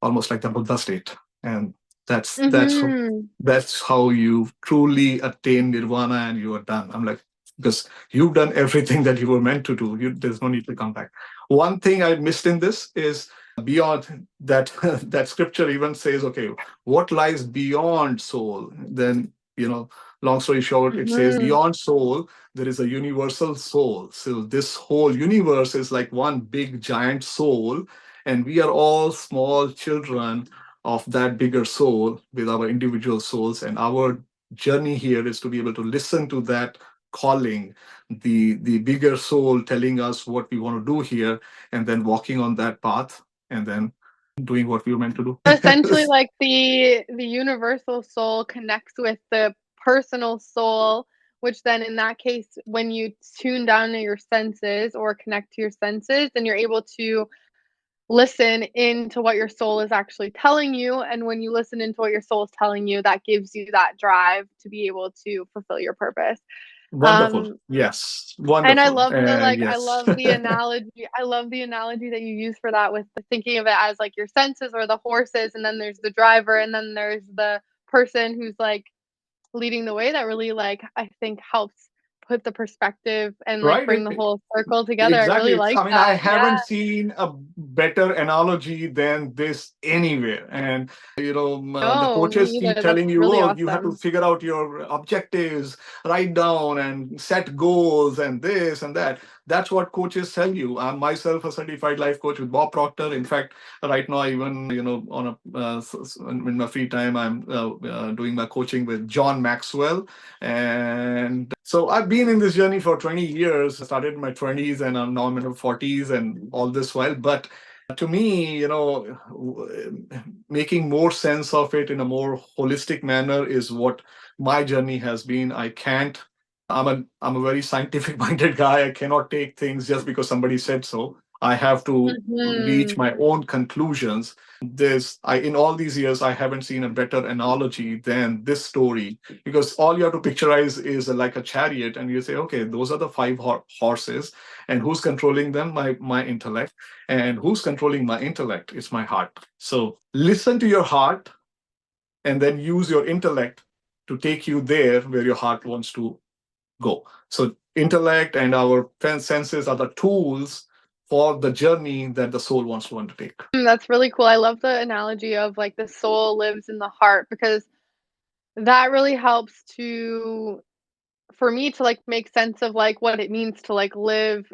almost like the Buddha state. And that's that's Mhm. that's how you truly attain nirvana and you are done. I'm like, because you've done everything that you were meant to do. There's no need to come back. One thing I missed in this is beyond that that scripture even says, okay, what lies beyond soul? Then, long story short, it says Mhm. beyond soul, there is a universal soul. So this whole universe is like one big giant soul, and we are all small children of that bigger soul with our individual souls. And our journey here is to be able to listen to that calling, the bigger soul telling us what we want to do here, and then walking on that path, and then doing what we were meant to do. Essentially, like, the universal soul connects with the personal soul, which then in that case, when you tune down to your senses or connect to your senses, then you're able to listen into what your soul is actually telling you, and when you listen into what your soul is telling you, that gives you that drive to be able to fulfill your purpose. Wonderful. Um, Yes. and I Wonderful. love the, like, Yes. I love the analogy that you use for that with the thinking of it as, like, your senses or the horses, and then there's the driver, and then there's the person who's, like, leading the way. That really, like, I think helps put the perspective and like Right? bring the whole circle together. I Exactly. really like I mean, I that. Yeah. haven't seen a better analogy than this anywhere. And, the No, coaches me keep either. That's telling you, really oh, you have to awesome. figure out your objectives, write down and set goals and this and that. That's what coaches tell you. I'm myself a certified life coach with Bob Proctor. In fact, right now, even, on in my free time, I'm doing my coaching with John Maxwell. And so I've been in this journey for 20 years. I started in my 20s and I'm now in my 40s and all this while. But to me, making more sense of it in a more holistic manner is what my journey has been. I'm a very scientific minded guy. I cannot take things just because somebody said so. I have to reach Hmm. my own conclusions. In all these years, I haven't seen a better analogy than this story, because all you have to picturize is like a chariot, and you say, okay, those are the five horses, and who's controlling them? My intellect. And who's controlling my intellect? It's my heart. So listen to your heart, and then use your intellect to take you there where your heart wants to go. So intellect and our senses are the tools for the journey that the soul wants to undertake. That's really cool. I love the analogy of like the soul lives in the heart because that really helps to for me to like make sense of like what it means to like live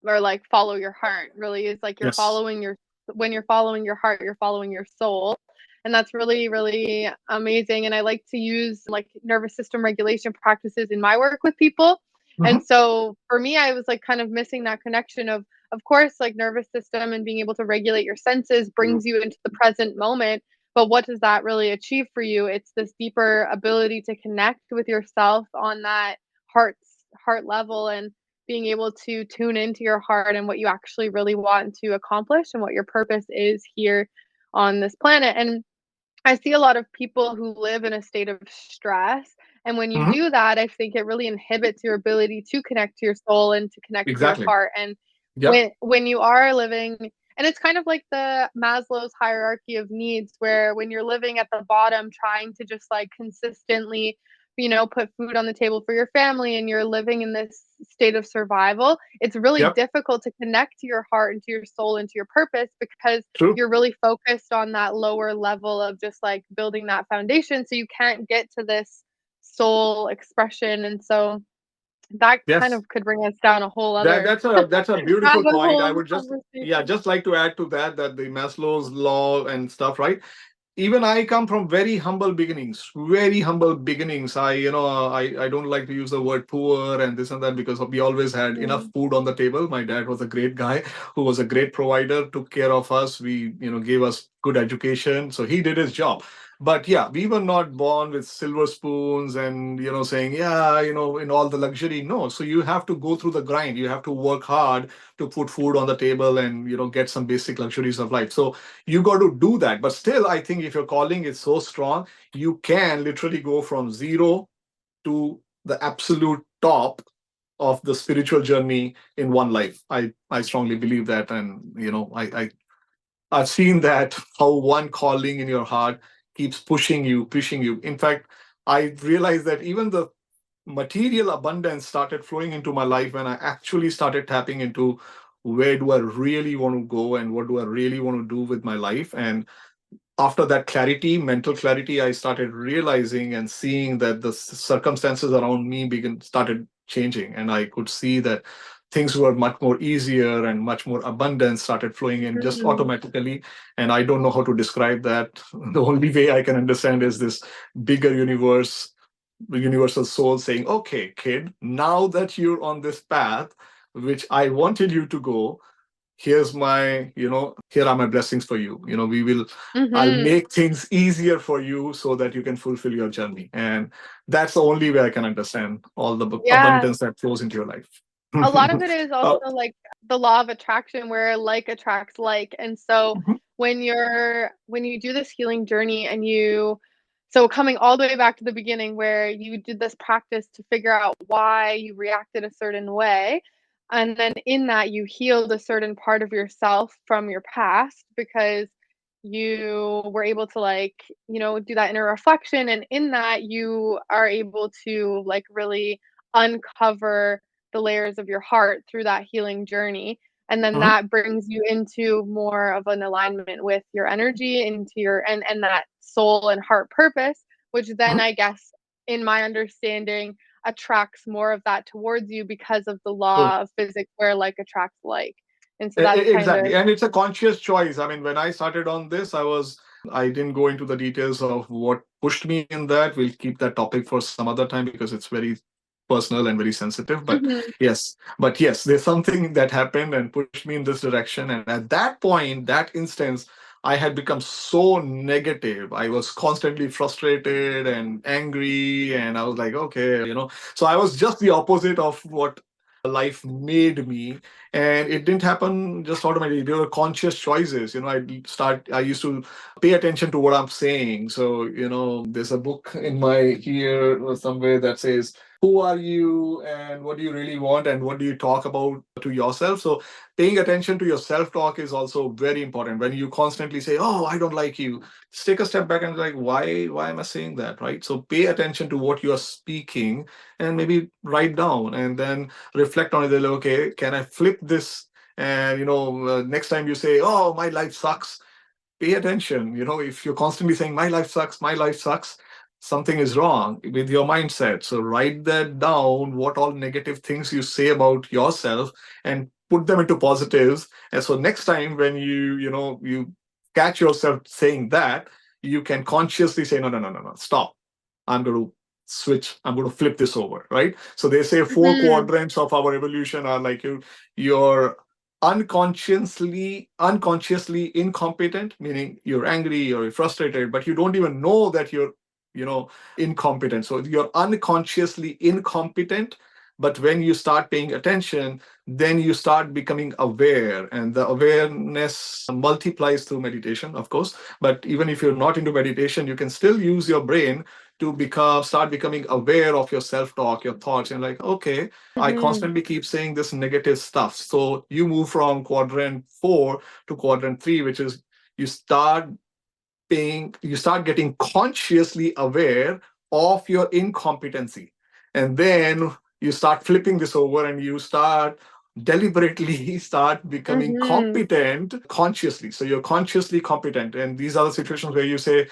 or like follow your heart. Really is like you're Yes. following your when you're following your heart, you're following your soul. And that's really, really amazing. And I like to use like nervous system regulation practices in my work with people. And Mhm. so for me, I was like kind of missing that connection of course, like nervous system and being able to regulate your senses brings you into the present moment. But what does that really achieve for you? It's this deeper ability to connect with yourself on that heart level and being able to tune into your heart and what you actually really want to accomplish and what your purpose is here on this planet. And I see a lot of people who live in a state of stress. And when you Mhm. do that, I think it really inhibits your ability to connect to your soul and to connect to your Exactly. heart. And Yep. when you are living, and it's kind of like the Maslow's hierarchy of needs, where when you're living at the bottom, trying to just like consistently, put food on the table for your family and you're living in this state of survival, it's really Yep. difficult to connect to your heart and to your soul and to your purpose because True. you're really focused on that lower level of just like building that foundation. So you can't get to this soul expression. And so that kind Yes. of could bring us down a whole That other that's a beautiful rabbit point. hole I of would just, yeah, conversation. just like to add to that the Maslow's law and stuff, right? Even I come from very humble beginnings. I don't like to use the word poor and this and that, because we always had enough Mm. food on the table. My dad was a great guy who was a great provider, took care of us. Gave us good education. So he did his job. But yeah, we were not born with silver spoons and, saying, yeah, in all the luxury. No. So you have to go through the grind. You have to work hard to put food on the table and, get some basic luxuries of life. So you got to do that. But still, I think if your calling is so strong, you can literally go from zero to the absolute top of the spiritual journey in one life. I strongly believe that. And I've seen that, how one calling in your heart keeps pushing you. In fact, I realized that even the material abundance started flowing into my life when I actually started tapping into, where do I really want to go and what do I really want to do with my life. And after that mental clarity, I started realizing and seeing that the circumstances around me started changing, and I could see that things were much more easier and much more abundance started flowing in just Mhm. automatically. And I don't know how to describe that. The only way I can understand is this bigger universe, the universal soul saying, okay, kid, now that you're on this path which I wanted you to go, here are my blessings for you. I'll Mhm. make things easier for you so that you can fulfill your journey. And that's the only way I can understand all the Yeah. abundance that flows into your life. A lot of it is Uh, also like the law of attraction where like attracts like. And so mhm. when you do this healing journey and so coming all the way back to the beginning where you did this practice to figure out why you reacted a certain way. And then in that you healed a certain part of yourself from your past because you were able to like, do that inner reflection. And in that you are able to like really uncover the layers of your heart through that healing journey. And then Mhm. that brings you into more of an alignment with your energy, into your and that soul and heart purpose, which then Mhm. I guess in my understanding attracts more of that towards you because of the So, law of physics where like attracts like. And so that's kind of exactly. And it's a conscious choice. I mean, when I started on this, I didn't go into the details of what pushed me in that. We'll keep that topic for some other time because it's very personal and very sensitive. Mhm, But yes, there's something that happened and pushed me in this direction. And at that point, that instance, I had become so negative. I was constantly frustrated and angry. And I was like, okay, so I was just the opposite of what life made me. And it didn't happen just automatically. There were conscious choices. I used to pay attention to what I'm saying. So, there's a book in my here or somewhere that says, who are you and what do you really want and what do you talk about to yourself? So paying attention to your self-talk is also very important. When you constantly say, oh, I don't like you, just take a step back and be like, why am I saying that? Right. So pay attention to what you are speaking and maybe write down and then reflect on it. Like, okay, can I flip this? And next time you say, oh, my life sucks, pay attention. If you're constantly saying my life sucks, something is wrong with your mindset. So write that down, what all negative things you say about yourself, and put them into positives. And so next time when you catch yourself saying that, you can consciously say, no, no, no, no, no, stop. I'm going to switch. I'm going to flip this over, right? So they say four mhm, quadrants of our evolution are like you're unconsciously incompetent, meaning you're angry or you're frustrated, but you don't even know that you're you know incompetent. So you're unconsciously incompetent, but when you start paying attention, then you start becoming aware, and the awareness multiplies through meditation, of course. But even if you're not into meditation, you can still use your brain to start becoming aware of your self-talk, your thoughts, and like, okay, I mhm, constantly keep saying this negative stuff. So you move from quadrant 4 to quadrant 3, which is you start you start getting consciously aware of your incompetency. And then you start flipping this over and you start deliberately start becoming mhm, competent consciously. So you're consciously competent. And these are the situations where you say,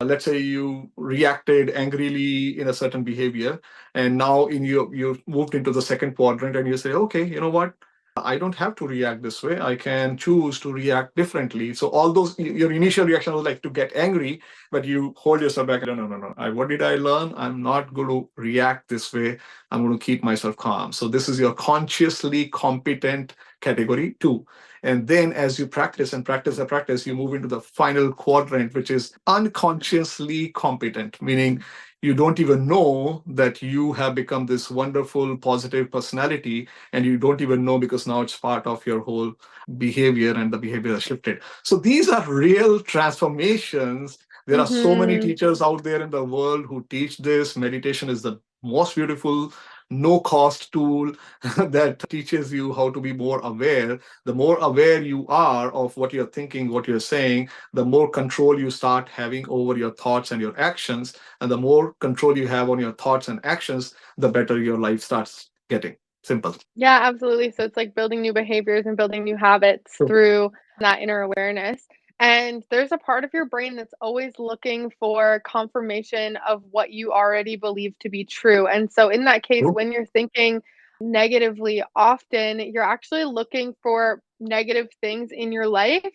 let's say you reacted angrily in a certain behavior, and now you've moved into the second quadrant, and you say, okay, you know what? I don't have to react this way. I can choose to react differently. So all those, your initial reaction was like to get angry, but you hold yourself back. No, no, no, no. What did I learn? I'm not going to react this way. I'm going to keep myself calm. So this is your consciously competent category 2. And then as you practice and practice and practice, you move into the final quadrant, which is unconsciously competent, meaning you don't even know that you have become this wonderful, positive personality, and you don't even know because now it's part of your whole behavior and the behavior has shifted. So these are real transformations. There are so many mhm. teachers out there in the world who teach this. Meditation is the most beautiful, no cost tool that teaches you how to be more aware. The more aware you are of what you're thinking, what you're saying, the more control you start having over your thoughts and your actions. And the more control you have on your thoughts and actions, the better your life starts getting. Simple. Yeah, absolutely. So it's like building new behaviors and building new habits True. through that inner awareness. And there's a part of your brain that's always looking for confirmation of what you already believe to be true. And so, in that case, True. when you're thinking negatively, often you're actually looking for negative things in your life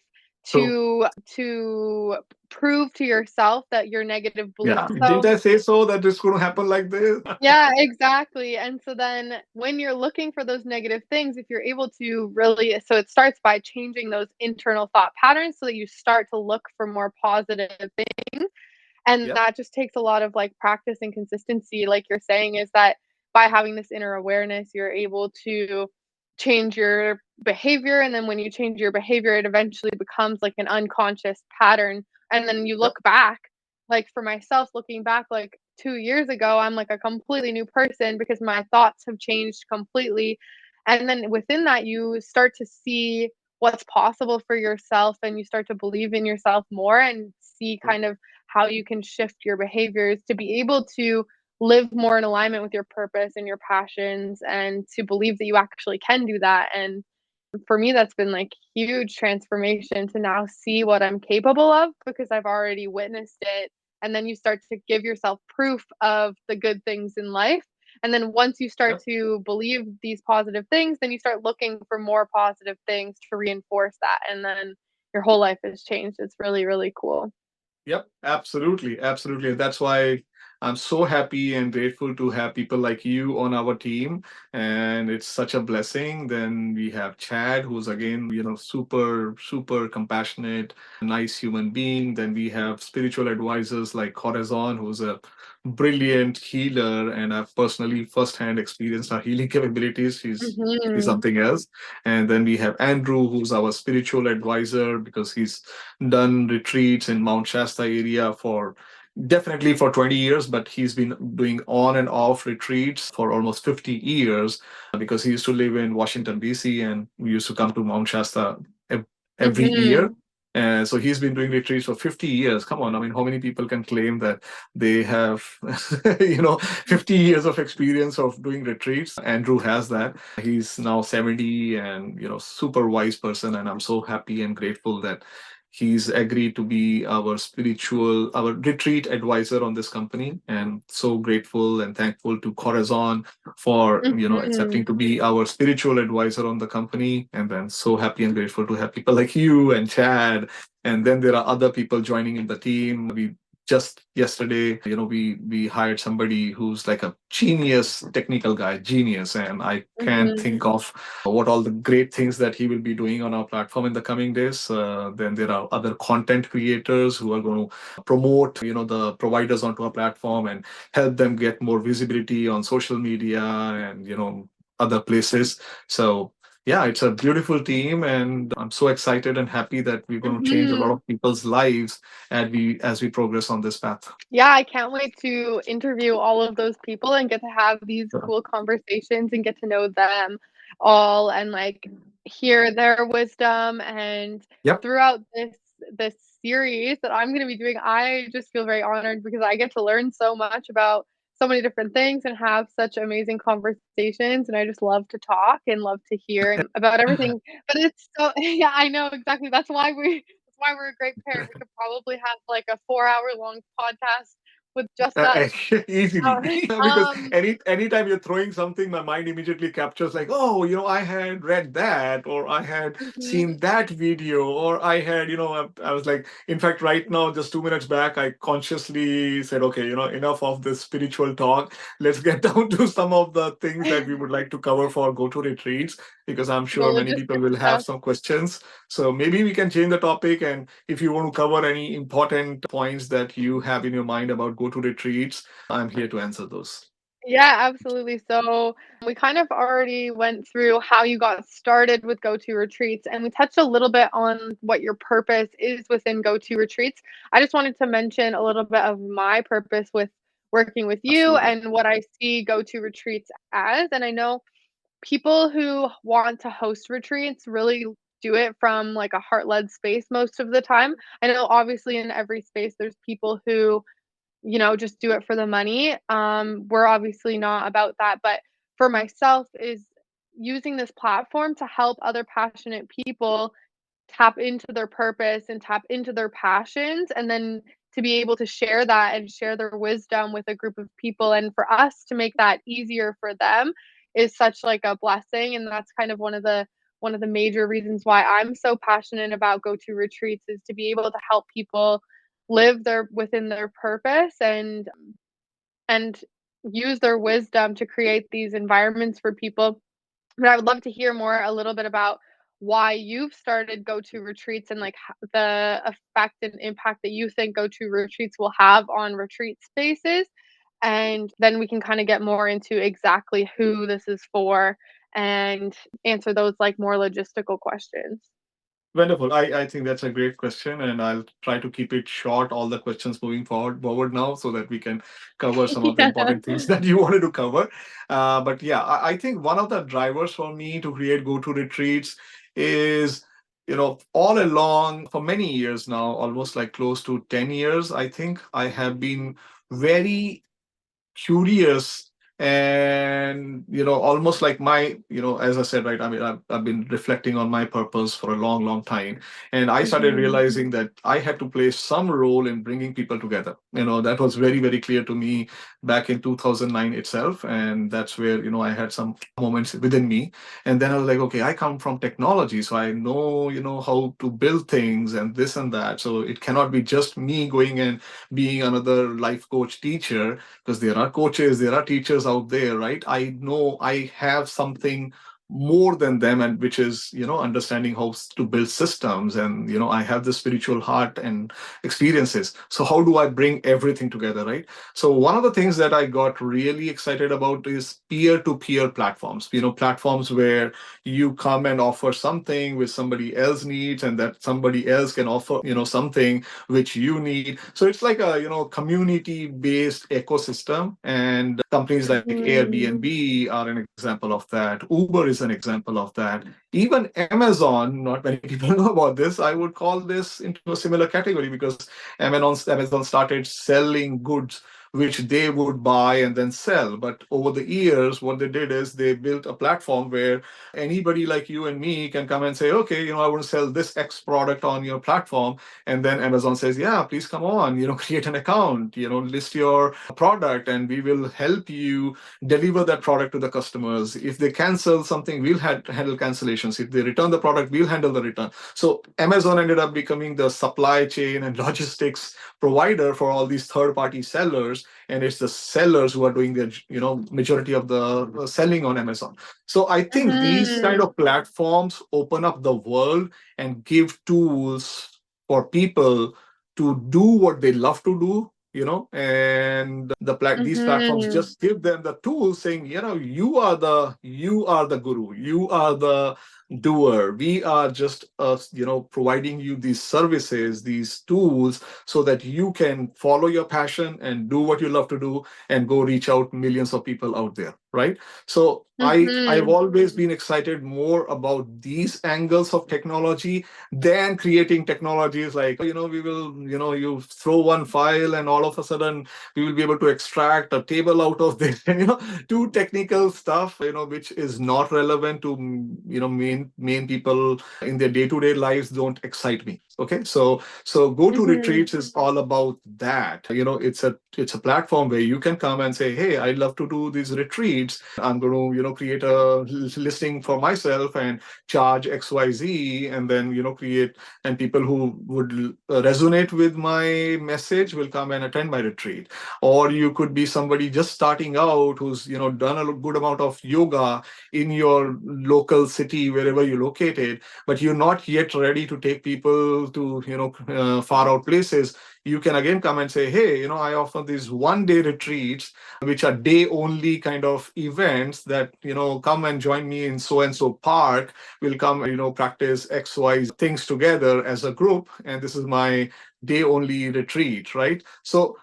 True. to prove to yourself that your negative Yeah. beliefs. Didn't So I say so that it's going to happen like this? yeah, exactly, and so then when you're looking for those negative things, if you're able to really so it starts by changing those internal thought patterns so that you start to look for more positive things, and Yep. that just takes a lot of, like, practice and consistency, like you're saying, is that by having this inner awareness, you're able to change your behavior, and then when you change your behavior, it eventually becomes, like, an unconscious pattern, and then you Yep. look back, like, for myself, looking back, like, 2 years ago, I'm, like, a completely new person because my thoughts have changed completely, and then within that, you start to see what's possible for yourself, and you start to believe in yourself more and see kind of how you can shift your behaviors to be able to live more in alignment with your purpose and your passions, and to believe that you actually can do that. And for me, that's been like huge transformation to now see what I'm capable of because I've already witnessed it. And then you start to give yourself proof of the good things in life. And then once you start Yep. to believe these positive things, then you start looking for more positive things to reinforce that. And then your whole life has changed. It's really, really cool. Yep, absolutely, absolutely. That's why I'm so happy and grateful to have people like you on our team, and it's such a blessing. Then we have Chad, who's again, super, super compassionate, nice human being. Then we have spiritual advisors like Corazon, who's a brilliant healer, and I've personally firsthand experienced her healing capabilities. She's Hmm. something else. And then we have Andrew, who's our spiritual advisor because he's done retreats in Mount Shasta area for definitely for 20 years, but he's been doing on and off retreats for almost 50 years because he used to live in Washington, D.C., and we used to come to Mount Shasta every year. Hmm. And so he's been doing retreats for 50 years. Come on, I mean, how many people can claim that they have, 50 years of experience of doing retreats? Andrew has that. He's now 70 and, super wise person. And I'm so happy and grateful that he's agreed to be our retreat advisor on this company, and so grateful and thankful to Corazon for, Hmm. accepting to be our spiritual advisor on the company. And then so happy and grateful to have people like you and Chad. And then there are other people joining in the team. We just yesterday, we hired somebody who's like a genius technical guy, genius, and I can't Hmm. think of what all the great things that he will be doing on our platform in the coming days. Then there are other content creators who are going to promote, the providers onto our platform and help them get more visibility on social media and, other places. So yeah, it's a beautiful team, and I'm so excited and happy that we're going to change a lot Hmm. of people's lives as we progress on this path. Yeah, I can't wait to interview all of those people and get to have these So, cool conversations and get to know them all and like hear their wisdom. And yep. throughout this series that I'm going to be doing, I just feel very honored because I get to learn so much about so many different things and have such amazing conversations, and I just love to talk and love to hear about everything. But it's so yeah, I know exactly. That's why we're a great pair. We could probably have like a 4 hour long podcast with just us. Easily, Uh, because um, anytime you're throwing something, my mind immediately captures like, oh, I had read that, or I had seen mhm. that video, or I had, I was like, in fact, right now, just 2 minutes back, I consciously said, okay, enough of this spiritual talk. Let's get down to some of the things that we would like to cover for Goto Retreats, because I'm The sure many people logistics will have stuff. some questions. So maybe we can change the topic, and if you want to cover any important points that you have in your mind about Goto Retreats, I'm here to answer those. Yeah, absolutely. So we kind of already went through how you got started with Go-To Retreats, and we touched a little bit on what your purpose is within Go-To Retreats. I just wanted to mention a little bit of my purpose with working with you Absolutely. and what I see Go-To Retreats as. And I know people who want to host retreats really do it from like a heart-led space most of the time. I know obviously in every space there's people who just do it for the money. We're obviously not about that, but for myself is using this platform to help other passionate people tap into their purpose and tap into their passions, and then to be able to share that and share their wisdom with a group of people, and for us to make that easier for them is such like a blessing. And that's kind of one of the major reasons why I'm so passionate about Go-To Retreats, is to be able to help people live their within their purpose and use their wisdom to create these environments for people. But I would love to hear more a little bit about why you've started Go-To Retreats and like the effect and impact that you think Go-To Retreats will have on retreat spaces. And then we can kind of get more into exactly who this is for and answer those like more logistical questions. Wonderful. I think that's a great question, and I'll try to keep it short, all the questions moving forward now, so that we can cover some of the Yeah. important things that you wanted to cover. But yeah, I think one of the drivers for me to create Go-To Retreats is, all along for many years now, almost like close to 10 years, I think I have been very curious, and almost like my, as I said, right, I mean, I've been reflecting on my purpose for a long, long time, and I started Mhm. realizing that I had to play some role in bringing people together. That was very, very clear to me back in 2009 itself, and that's where I had some moments within me. And then I was like, okay, I come from technology, so I know how to build things and this and that, so it cannot be just me going and being another life coach teacher, because there are coaches, there are teachers out there, right? I know I have something more than them, and which is understanding how to build systems, and I have the spiritual heart and experiences. So how do I bring everything together, right? So one of the things that I got really excited about is peer-to-peer platforms, platforms where you come and offer something which somebody else needs, and that somebody else can offer something which you need. So it's like a community based ecosystem, and companies like Mhm. Airbnb are an example of that. Uber is an example of that. Even Amazon, not many people know about this. I would call this into a similar category, because Amazon started selling goods which they would buy and then sell. But over the years, what they did is they built a platform where anybody like you and me can come and say, okay, I want to sell this X product on your platform. And then Amazon says, yeah, please come on, create an account, list your product, and we will help you deliver that product to the customers. If they cancel something, we'll handle cancellations. If they return the product, we'll handle the return. So Amazon ended up becoming the supply chain and logistics provider for all these third party sellers, and it's the sellers who are doing the majority of the selling on Amazon. So I think these kind Mhm. of platforms open up the world and give tools for people to do what they love to do, and these platforms Mhm. just give them the tools, saying, you are the guru, you are the doer. We are just providing you these services, these tools, so that you can follow your passion and do what you love to do, and go reach out millions of people out there, right? So I've Mhm. always been excited more about these angles of technology than creating technologies like, we will, you throw one file and all of a sudden we will be able to extract a table out of this, and too technical stuff, which is not relevant to main people in their day-to-day lives, don't excite me. Okay, so Goto Mhm. Retreats is all about that. It's a platform where you can come and say, hey, I love to do these retreats. I'm going to create a listing for myself and charge XYZ, and then create, and people who would resonate with my message will come and attend my retreat. Or you could be somebody just starting out who's done a good amount of yoga in your local city, wherever you're located, but you're not yet ready to take people to far out places. You can again come and say, hey, I offer these 1 day retreats, which are day only kind of events, that come and join me in so and so park. We'll come, practice XY things together as a group, and this is my day only retreat, right? So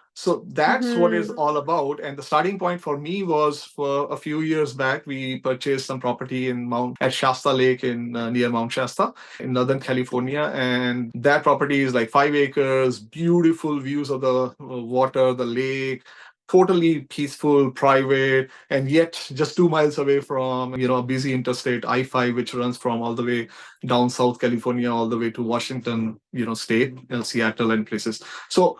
that's what it's Mhm. all about. And the starting point for me was, for a few years back, we purchased some property in Mount at Shasta Lake, in near Mount Shasta in Northern California. And that property is like 5 acres, beautiful views of the water, the lake, totally peaceful, private, and yet just 2 miles away from a busy interstate I-5, which runs from all the way down South California all the way to Washington, state, Seattle and places. So,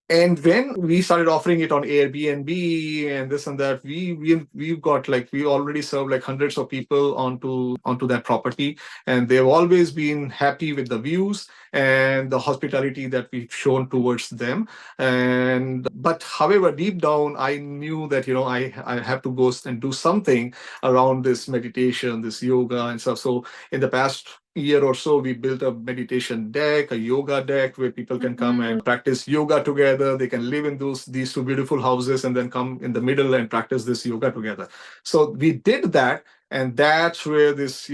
and when we started offering it on Airbnb and this and that, we've got, like, we already serve like hundreds of people onto that property, and they've always been happy with the views and the hospitality that we've shown towards them. And but however, deep down, I knew that I have to go and do something around this meditation, this yoga and stuff. So in the past year or so, we built a meditation deck, a yoga deck, where people can come Mhm. and practice yoga together. They can live in these two beautiful houses and then come in the middle and practice this yoga together. So we did that, and that's where this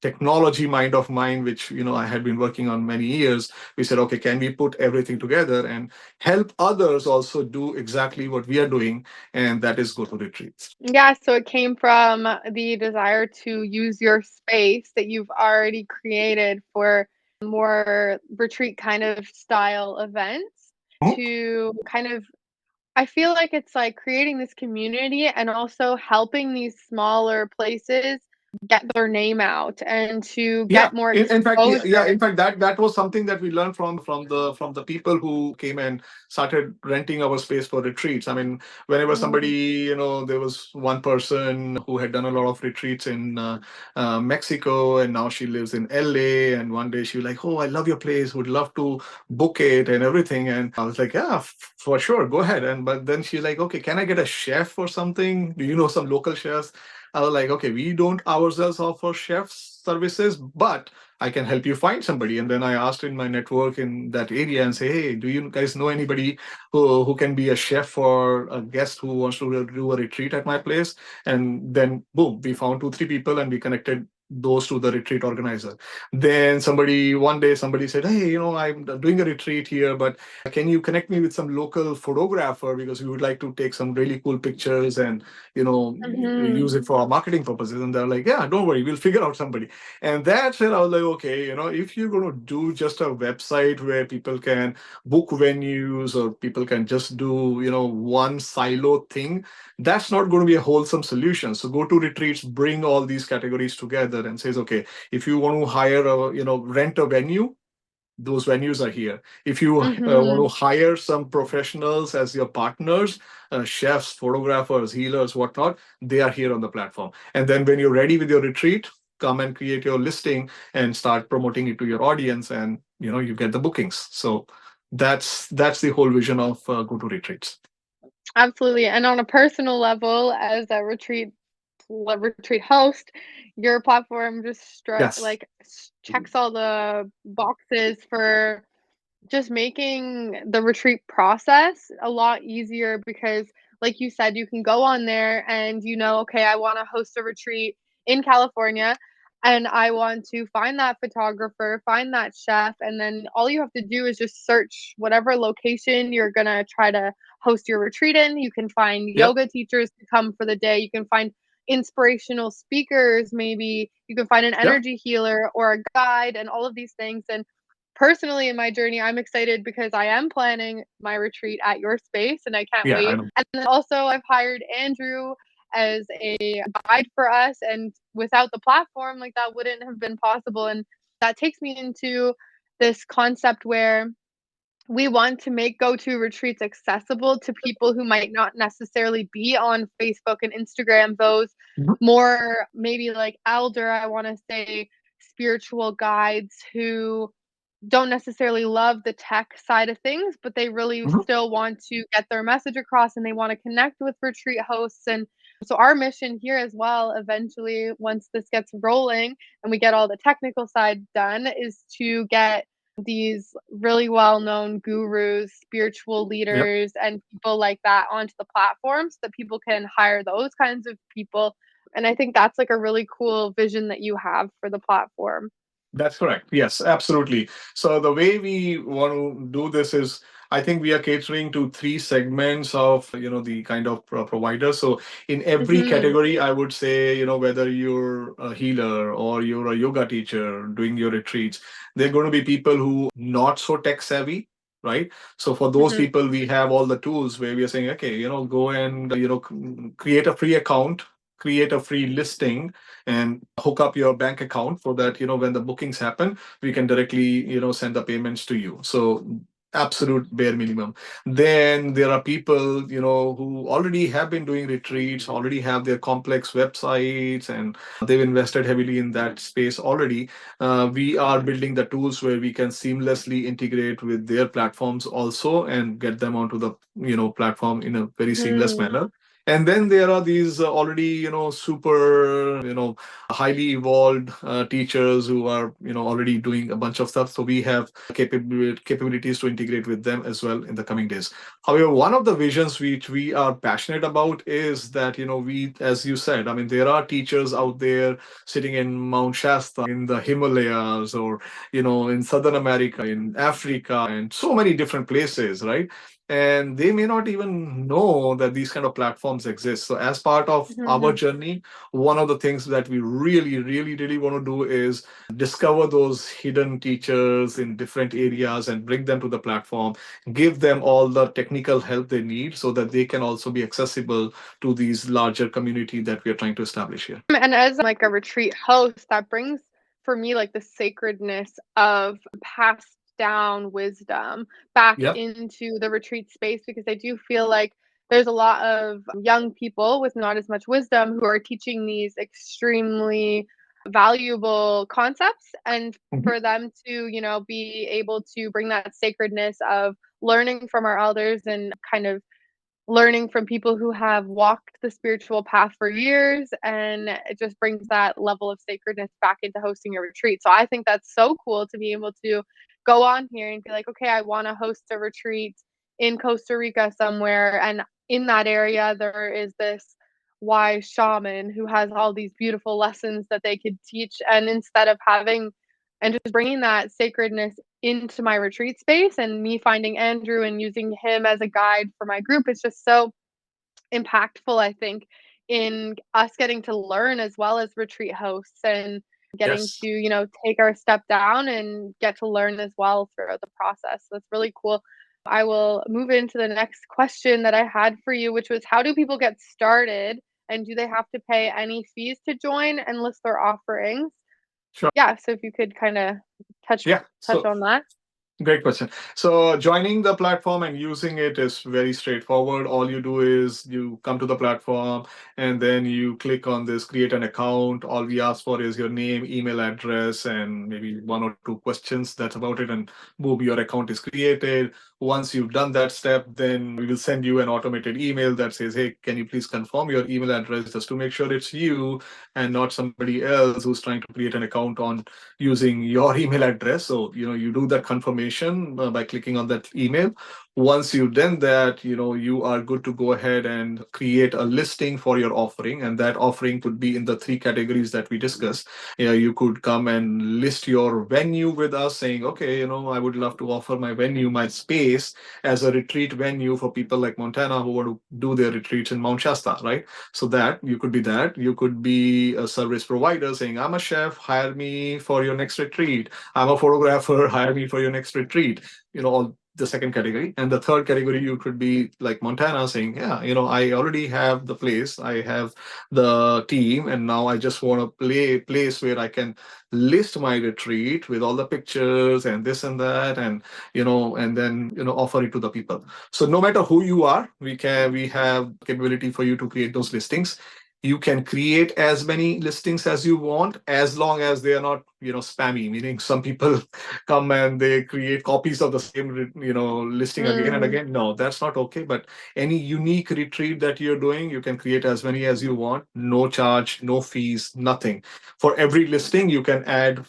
technology mind of mine, which I had been working on many years, we said, okay, can we put everything together and help others also do exactly what we are doing, and that is Goto Retreats. Yeah, so it came from the desire to use your space that you've already created for more retreat kind of style events to kind of I feel like it's like creating this community and also helping these smaller places get their name out and to Yeah, get more in fact, yeah, exposure. in fact, that was something that we learned from the people who came and started renting our space for retreats. I mean, whenever somebody, Mhm. there was one person who had done a lot of retreats in Mexico, and now she lives in LA. And one day she was like, "Oh, I love your place. Would love to book it and everything." And I was like, "Yeah, for sure, go ahead." And but then she's like, "Okay, can I get a chef or something? Do you know some local chefs?" I was like, okay, we don't ourselves offer chefs services, but I can help you find somebody. And then I asked in my network in that area and say, hey, do you guys know anybody who can be a chef for a guest who wants to do a retreat at my place? And then boom, we found two, three people and we connected those to the retreat organizer. Then one day somebody said, hey, I'm doing a retreat here, but can you connect me with some local photographer because we would like to take some really cool pictures and Mhm. use it for our marketing purposes. And they're like, yeah, don't worry, we'll figure out somebody. And that's when I was like, okay, if you're going to do just a website where people can book venues or people can just do one silo thing, that's not going to be a wholesome solution. So Go To Retreats bring all these categories together and says, okay, if you want to hire rent a venue, those venues are here. If you want Mhm. to hire some professionals as your partners, chefs, photographers, healers, whatnot, they are here on the platform. And then when you're ready with your retreat, come and create your listing and start promoting it to your audience, and you get the bookings. So that's the whole vision of Go To Retreats. Absolutely, and on a personal level, as a retreat host, your platform just Yes. checks all the boxes for just making the retreat process a lot easier because, like you said, you can go on there and okay, I want to host a retreat in California and I want to find that photographer, find that chef, and then all you have to do is just search whatever location you're going to try to host your retreat in. You can find Yep. yoga teachers to come for the day. You can find inspirational speakers, maybe you can find an Yep. energy healer or a guide and all of these things. And personally in my journey, I'm excited because I am planning my retreat at your space and I can't Yeah, I wait. know. And then also I've hired Andrew as a guide for us, and without the platform, like, that wouldn't have been possible. And that takes me into this concept where we want to make Go-To Retreats accessible to people who might not necessarily be on Facebook and Instagram, those Mhm. more maybe like elder, I want to say, spiritual guides who don't necessarily love the tech side of things, but they really Mhm. still want to get their message across and they want to connect with retreat hosts. And so, our mission here as well, eventually, once this gets rolling and we get all the technical side done, is to get these really well known gurus, spiritual Yep. leaders, and people like that onto the platform so that people can hire those kinds of people. And I think that's like a really cool vision that you have for the platform. That's correct. Yes, absolutely. So the way we want to do this is, I think we are catering to three segments of, the kind of providers. So in every Hmm. category, I would say, whether you're a healer or you're a yoga teacher doing your retreats, they're going to be people who not so tech savvy. Right. So for those Hmm. people, we have all the tools where we are saying, okay, go and, create a free account, create a free listing, and hook up your bank account so that when the bookings happen, we can directly send the payments to you. So absolute bare minimum. Then there are people who already have been doing retreats, already have their complex websites, and they've invested heavily in that space already. We are building the tools where we can seamlessly integrate with their platforms also and get them onto the platform in a very seamless Hmm. manner. And then there are these already super highly evolved teachers who are already doing a bunch of stuff. So we have capabilities to integrate with them as well in the coming days. However, one of the visions which we are passionate about is that we, as you said, I mean, there are teachers out there sitting in Mount Shasta, in the Himalayas, or in Southern America, in Africa, and so many different places, right? and they may not even know that these kind of platforms exist. So as part of our Mhm. journey, one of the things that we really want to do is discover those hidden teachers in different areas and bring them to the platform, give them all the technical help they need so that they can also be accessible to these larger community that we are trying to establish here. And as like a retreat host, that brings for me like the sacredness of passed down wisdom back Yeah. into the retreat space, because I do feel like there's a lot of young people with not as much wisdom who are teaching these extremely valuable concepts, and Mhm. for them to, be able to bring that sacredness of learning from our elders and kind of learning from people who have walked the spiritual path for years, and it just brings that level of sacredness back into hosting a retreat. So I think that's so cool to be able to go on here and be like, okay, I want to host a retreat in Costa Rica somewhere, and in that area there is this wise shaman who has all these beautiful lessons that they could teach, and instead of having and just bringing that sacredness into my retreat space and me finding Andrew and using him as a guide for my group is just so impactful, I think, in us getting to learn as well as retreat hosts, and getting Yes. to, take our step down and get to learn as well throughout the process. So that's really cool. I will move into the next question that I had for you, which was, how do people get started, and do they have to pay any fees to join and list their offerings? Sure. Yeah, so if you could kind of touch Yeah. touch So on that. great question. So joining the platform and using it is very straightforward. All you do is you come to the platform and then you click on this create an account. All we ask for is your name, email address, and maybe one or two questions. That's about it. And boom, your account is created. Once you've done that step, then we will send you an automated email that says, hey, can you please confirm your email address just to make sure it's you and not somebody else who's trying to create an account on using your email address. So, you do that confirmation by clicking on that email. Once you've done that, you are good to go ahead and create a listing for your offering. And that offering could be in the three categories that we discussed. You could come and list your venue with us saying, okay, I would love to offer my venue, my space as a retreat venue for people like Montana who want to do their retreats in Mount Shasta, right? So that you could be that. You could be a service provider saying, I'm a chef, hire me for your next retreat. I'm a photographer, hire me for your next retreat. All the second category. And the third category, you could be like Montana saying, yeah, I already have the place, I have the team, and now I just want to play a place where I can list my retreat with all the pictures and this and that, and then offer it to the people. So no matter who you are, we have capability for you to create those listings. You can create as many listings as you want, as long as they are not spammy, meaning some people come and they create copies of the same listing again and Mm, again. No, that's not okay. But any unique retreat that you're doing, you can create as many as you want, no charge, no fees, nothing. For every listing you can add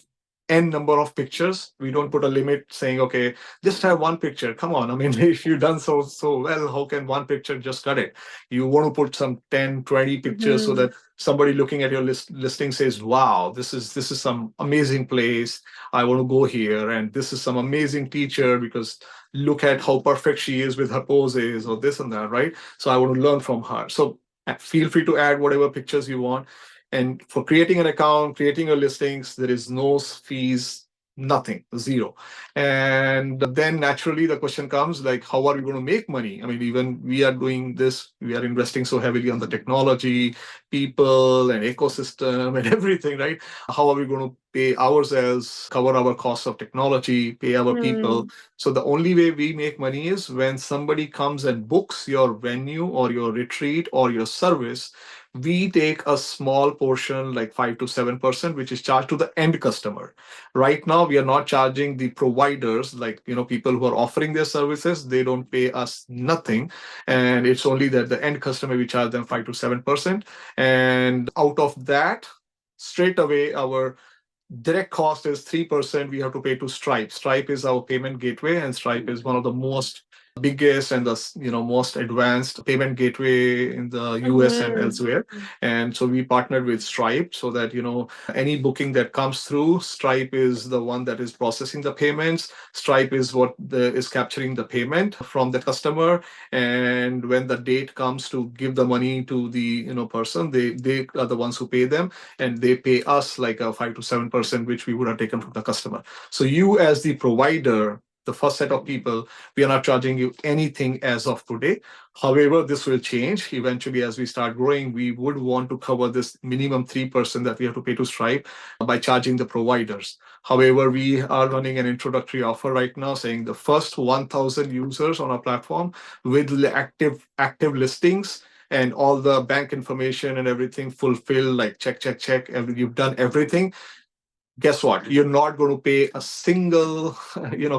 n number of pictures. We don't put a limit saying, okay, just have one picture. Come on, I mean, if you've done so well, how can one picture just cut it? You want to put some 10, 20 pictures so mhm, that somebody looking at your listing says, wow, this is some amazing place. I want to go here, and this is some amazing teacher because look at how perfect she is with her poses or this and that, right? So I want to learn from her. So feel free to add whatever pictures you want. And for creating an account, creating your listings, there is no fees, nothing, zero. And then naturally the question comes like, how are we going to make money? I mean, even we are doing this, we are investing so heavily on the technology, people, and ecosystem and everything, right? How are we going to pay ourselves, cover our costs of technology, pay our people? mm, So the only way we make money is when somebody comes and books your venue or your retreat or your service. We take a small portion, like 5 to 7%, which is charged to the end customer. Right now, we are not charging the providers, like people who are offering their services. They don't pay us nothing, and it's only that the end customer we charge them 5 to 7%, and out of that, straight away our direct cost is 3% we have to pay to Stripe. Stripe is our payment gateway, and Stripe is one of the most biggest and the most advanced payment gateway in the US and Mhm. elsewhere. And so we partnered with Stripe so that any booking that comes through, Stripe is the one that is processing the payments. Stripe is what is capturing the payment from the customer, and when the date comes to give the money to the person, they are the ones who pay them, and they pay us like a 5 to 7%, which we would have taken from the customer. So you as the provider, the first set of people, we are not charging you anything as of today. However, this will change eventually as we start growing. We would want to cover this minimum 3% that we have to pay to Stripe by charging the providers. However, we are running an introductory offer right now saying the first 1,000 users on our platform with active listings and all the bank information and everything fulfilled, like check, you've done everything. Guess what? You're not going to pay a single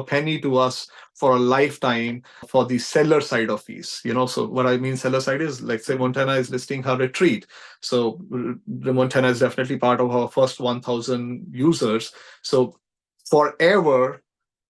penny to us for a lifetime for the seller side of fees. So what I mean seller side is, like, say Montana is listing her retreat. So the Montana is definitely part of our first 1,000 users. So forever,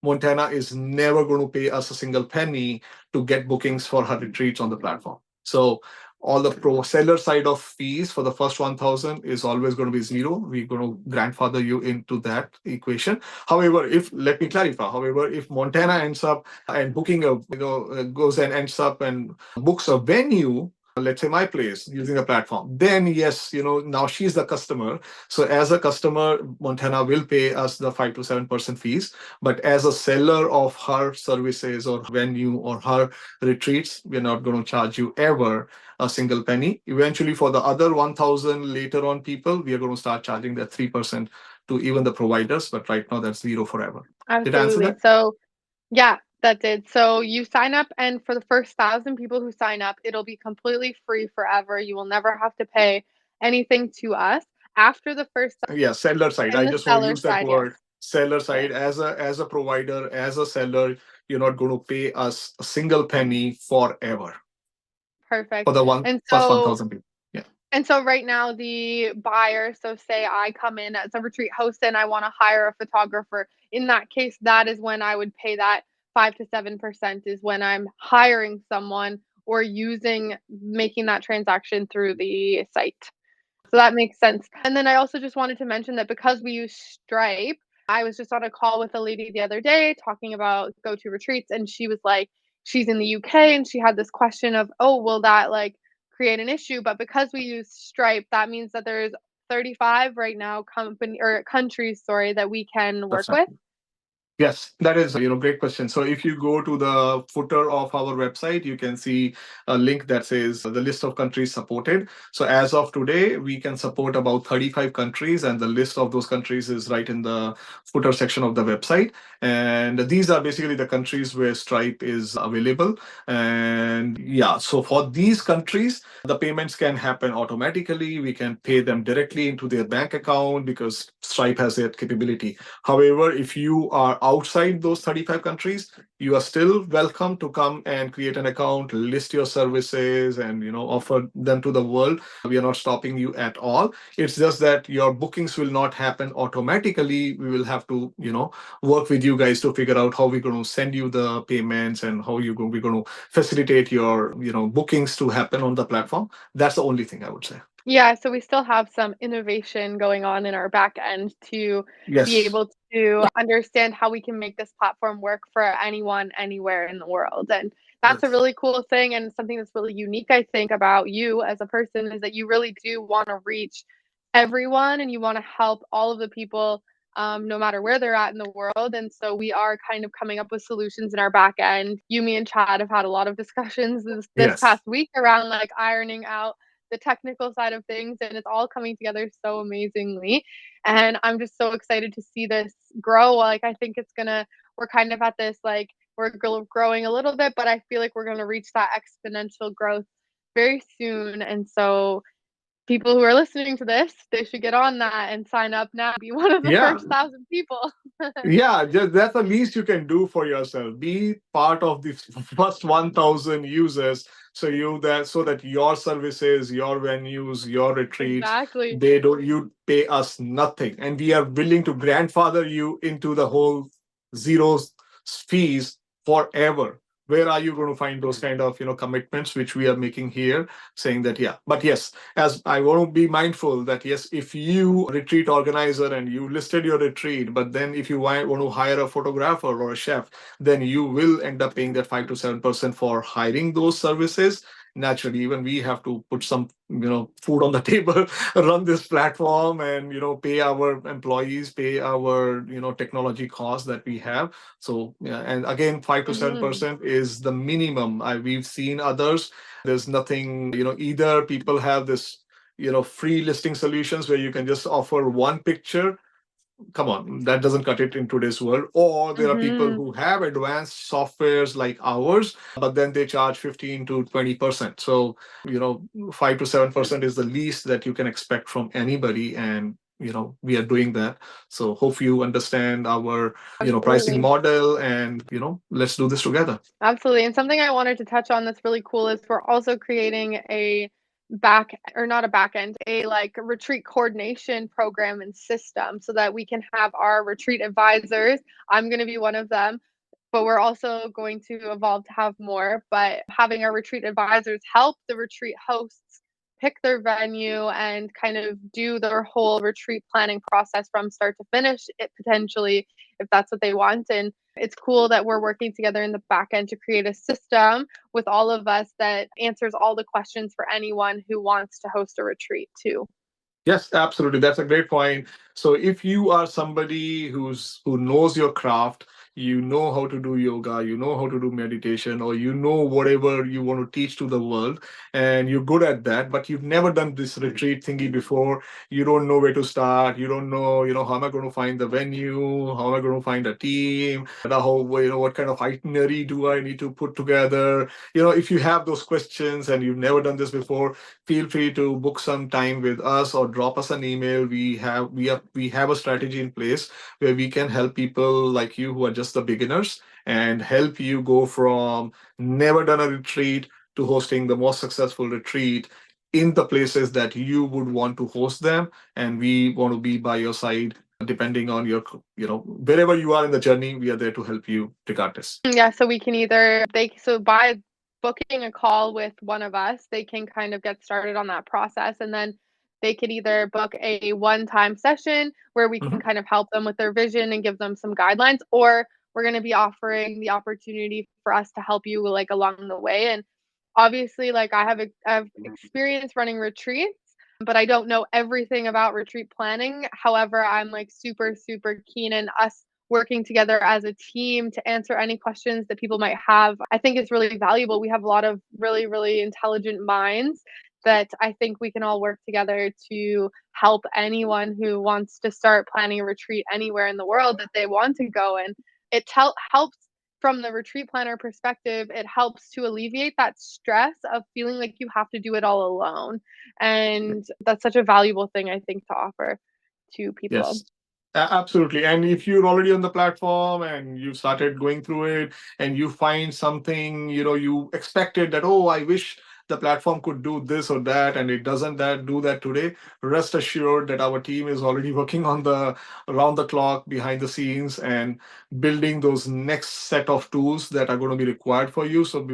Montana is never going to pay us a single penny to get bookings for her retreats on the platform. So all the pro seller side of fees for the first 1,000 is always going to be zero. We're going to grandfather you into that equation. However, let me clarify. However, if Montana ends up and booking goes and ends up and books a venue, let's say my place, using a platform, then yes, now she's the customer. So as a customer, Montana will pay us the 5 to 7% fees. But as a seller of her services or venue or her retreats, we're not going to charge you ever a single penny. Eventually, for the other 1,000 later on people, we are going to start charging that 3% to even the providers. But right now, that's zero forever. Did I answer Absolutely. that? So, yeah, that did. So you sign up, and for the first 1,000 people who sign up, it'll be completely free forever. You will never have to pay anything to us. After the first Yeah, seller side. and I the just want to seller use that side, yes. word. Seller Yes. side, as a provider, as a seller, you're not going to pay us a single penny forever for Perfect. the one And first so 1,000 people. Yeah. and so right now the buyer, so say I come in as a retreat host and I want to hire a photographer. In that case, that is when I would pay that 5 to 7% is when I'm hiring someone or using making that transaction through the site. So that makes sense. And then I also just wanted to mention that because we use Stripe, I was just on a call with a lady the other day talking about Goto Retreats, and she was like, she's in the UK and she had this question of, oh, will that like create an issue? But because we use Stripe, that means that there's 35 right now company or countries, sorry, that we can work That's right. with. Yes, that is great question. So if you go to the footer of our website, you can see a link that says the list of countries supported. So as of today, we can support about 35 countries, and the list of those countries is right in the footer section of the website. And these are basically the countries where Stripe is available. And yeah, so for these countries, the payments can happen automatically. We can pay them directly into their bank account because Stripe has that capability. However, if you are outside those 35 countries, you are still welcome to come and create an account, list your services, and offer them to the world. We are not stopping you at all. It's just that your bookings will not happen automatically. We will have to, work with you guys to figure out how we're going to send you the payments and how we're going to facilitate your, bookings to happen on the platform. That's the only thing I would say. Yeah, so we still have some innovation going on in our back end to be Yes. able to understand how we can make this platform work for anyone, anywhere in the world. And that's a Yes. really cool thing and something that's really unique, I think, about you as a person is that you really do want to reach everyone and you want to help all of the people, no matter where they're at in the world. And so we are kind of coming up with solutions in our back end. You, me, and Chad have had a lot of discussions this Yes. past week around like ironing out the technical side of things, and it's all coming together so amazingly. And I'm just so excited to see this grow. Like, I think we're kind of at this, like, growing a little bit, but I feel like we're going to reach that exponential growth very soon. And so, people who are listening to this, they should get on that and sign up now, be one of the Yeah. first 1,000 people. Yeah, that's the least you can do for yourself. Be part of the first 1,000 users, so that your services, your venues, your retreats, Exactly. they don't you pay us nothing, and we are willing to grandfather you into the whole zero fees forever where are you going to find those kind of commitments which we are making here, saying that yeah. But yes, as I want to be mindful that yes, if you retreat organizer and you listed your retreat, but then if you want to hire a photographer or a chef, then you will end up paying that 5 to 7% for hiring those services. Naturally, even we have to put some food on the table, run this platform, and pay our employees, pay our technology costs that we have. So yeah, and again, 5 to 7% is the minimum. We've seen others. There's nothing, either people have this, free listing solutions where you can just offer one picture. Come on, that doesn't cut it in today's world. Or there are people Mm-hmm. who have advanced softwares like ours, but then they charge 15 to 20%. So, 5 to 7% is the least that you can expect from anybody. And we are doing that. So hope you understand our pricing Absolutely. model, and let's do this together. Absolutely. And something I wanted to touch on that's really cool is we're also creating a back or not a back end, a like retreat coordination program and system so that we can have our retreat advisors. I'm going to be one of them, but we're also going to evolve to have more. But having our retreat advisors help the retreat hosts pick their venue and kind of do their whole retreat planning process from start to finish, it potentially, if that's what they want. And it's cool that we're working together in the back end to create a system with all of us that answers all the questions for anyone who wants to host a retreat too. Yes, absolutely. That's a great point. So if you are somebody who knows your craft, you know how to do yoga, you know how to do meditation, or you know whatever you want to teach to the world, and you're good at that, but you've never done this retreat thingy before, you don't know where to start, you don't know, how am I going to find the venue, how am I going to find a team, and how, what kind of itinerary do I need to put together? If you have those questions and you've never done this before, feel free to book some time with us or drop us an email. We have a strategy in place where we can help people like you who are just the beginners, and help you go from never done a retreat to hosting the most successful retreat in the places that you would want to host them. And we want to be by your side depending on your, wherever you are in the journey. We are there to help you regardless. Yeah, so we can either so by booking a call with one of us, they can kind of get started on that process, and then they could either book a one-time session where we can Mhm. kind of help them with their vision and give them some guidelines, or we're going to be offering the opportunity for us to help you like along the way. And obviously, like I've experience running retreats, but I don't know everything about retreat planning. However, I'm like super, super keen in us working together as a team to answer any questions that people might have. I think it's really valuable. We have a lot of really, really intelligent minds that I think we can all work together to help anyone who wants to start planning a retreat anywhere in the world that they want to go. And helps from the retreat planner perspective, it helps to alleviate that stress of feeling like you have to do it all alone. And that's such a valuable thing, I think, to offer to people. Yes. Absolutely. And if you're already on the platform and you started going through it and you find something, you expected that, oh, I wish the platform could do this or that, and it doesn't do that today, rest assured that our team is already working on the around the clock behind the scenes and building those next set of tools that are going to be required for you. So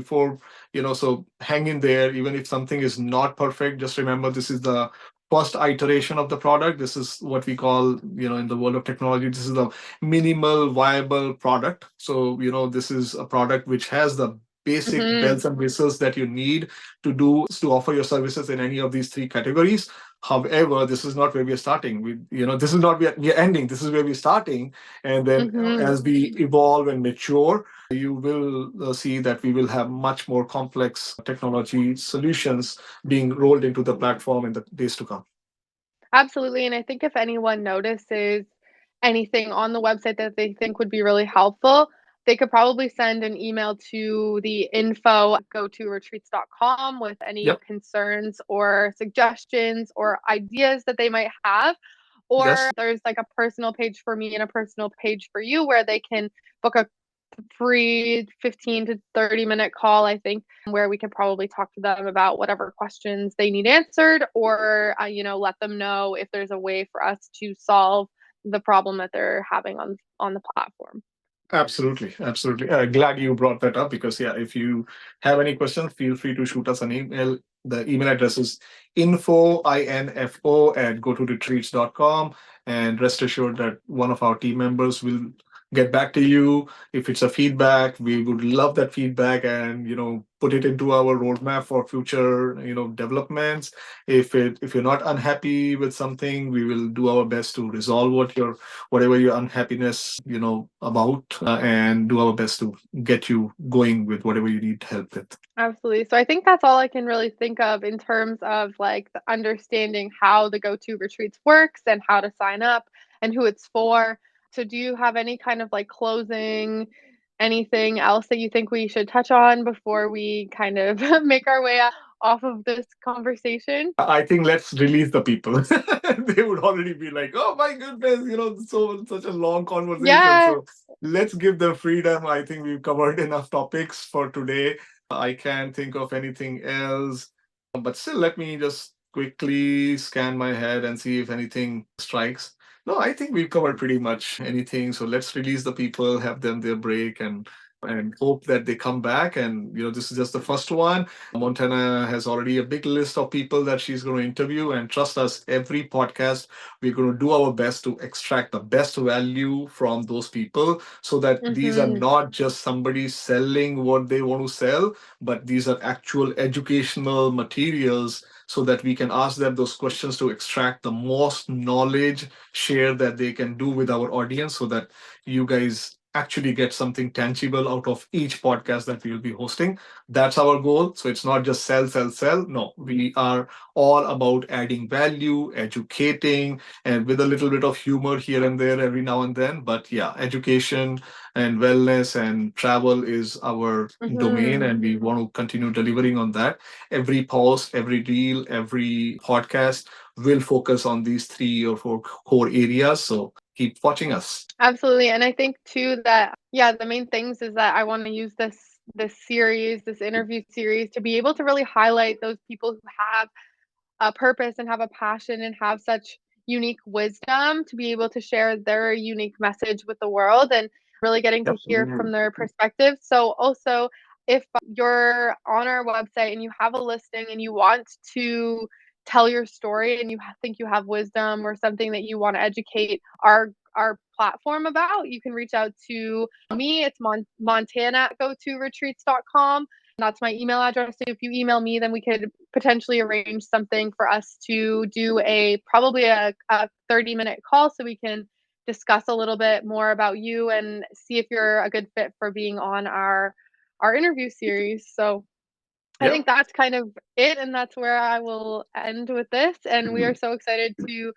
so hang in there. Even if something is not perfect, just remember this is the first iteration of the product. This is what we call, in the world of technology, this is the minimal viable product. So, this is a product which has the basic Mhm. bells and whistles that you need to offer your services in any of these three categories. However, this is not where we are starting. This is not where we are ending. This is where we're starting. And then Mhm. as we evolve and mature, you will see that we will have much more complex technology solutions being rolled into the platform in the days to come. Absolutely, and I think if anyone notices anything on the website that they think would be really helpful, they could probably send an email to the info@gotoretreats.com with any Yep. concerns or suggestions or ideas that they might have. Or Yes. there's like a personal page for me and a personal page for you where they can book a free 15 to 30-minute call, I think, where we could probably talk to them about whatever questions they need answered, or let them know if there's a way for us to solve the problem that they're having on the platform. Absolutely, absolutely. Glad you brought that up because, yeah, if you have any questions, feel free to shoot us an email. The email address is info at gotoretreats.com. And rest assured that one of our team members will get back to you. If it's a feedback, we would love that feedback and, put it into our roadmap for future, developments. If you're not unhappy with something, we will do our best to resolve whatever your unhappiness about, and do our best to get you going with whatever you need help with. Absolutely. So I think that's all I can really think of in terms of like the understanding how the Go-To Retreats works and how to sign up and who it's for. So do you have any kind of like closing, anything else that you think we should touch on before we kind of make our way off of this conversation? I think let's release the people. They would already be like, "Oh my goodness, so such a long conversation." Yeah. So let's give them freedom. I think we've covered enough topics for today. I can't think of anything else. But still, let me just quickly scan my head and see if anything strikes. No, I think we've covered pretty much anything. So let's release the people, have them their break, and hope that they come back. And this is just the first one. Montana has already a big list of people that she's going to interview, and trust us, every podcast we're going to do our best to extract the best value from those people, so that these are Mhm. not just somebody selling what they want to sell, but these are actual educational materials, so that we can ask them those questions to extract the most knowledge share that they can do with our audience, so that you guys actually get something tangible out of each podcast that we will be hosting. That's our goal. So it's not just sell, sell, sell. No, we are all about adding value, educating, and with a little bit of humor here and there every now and then. But yeah, education and wellness and travel is our domain, Mhm. and we want to continue delivering on that. Every post, every reel, every podcast will focus on these 3 or 4 core areas. So keep watching us. Absolutely. And I think too that yeah, the main things is that I want to use this series, this interview series to be able to really highlight those people who have a purpose and have a passion and have such unique wisdom to be able to share their unique message with the world and really getting to Yep. hear from their perspective. So also if you're on our website and you have a listing and you want to tell your story and you think you have wisdom or something that you want to educate our platform about, you can reach out to me. It's Montana at gotoretreats.com. That's my email address. So if you email me, then we could potentially arrange something for us to do probably a 30-minute call so we can discuss a little bit more about you and see if you're a good fit for being on our interview series. So I think Yep. that's kind of it, and that's where I will end with this. And we are so excited to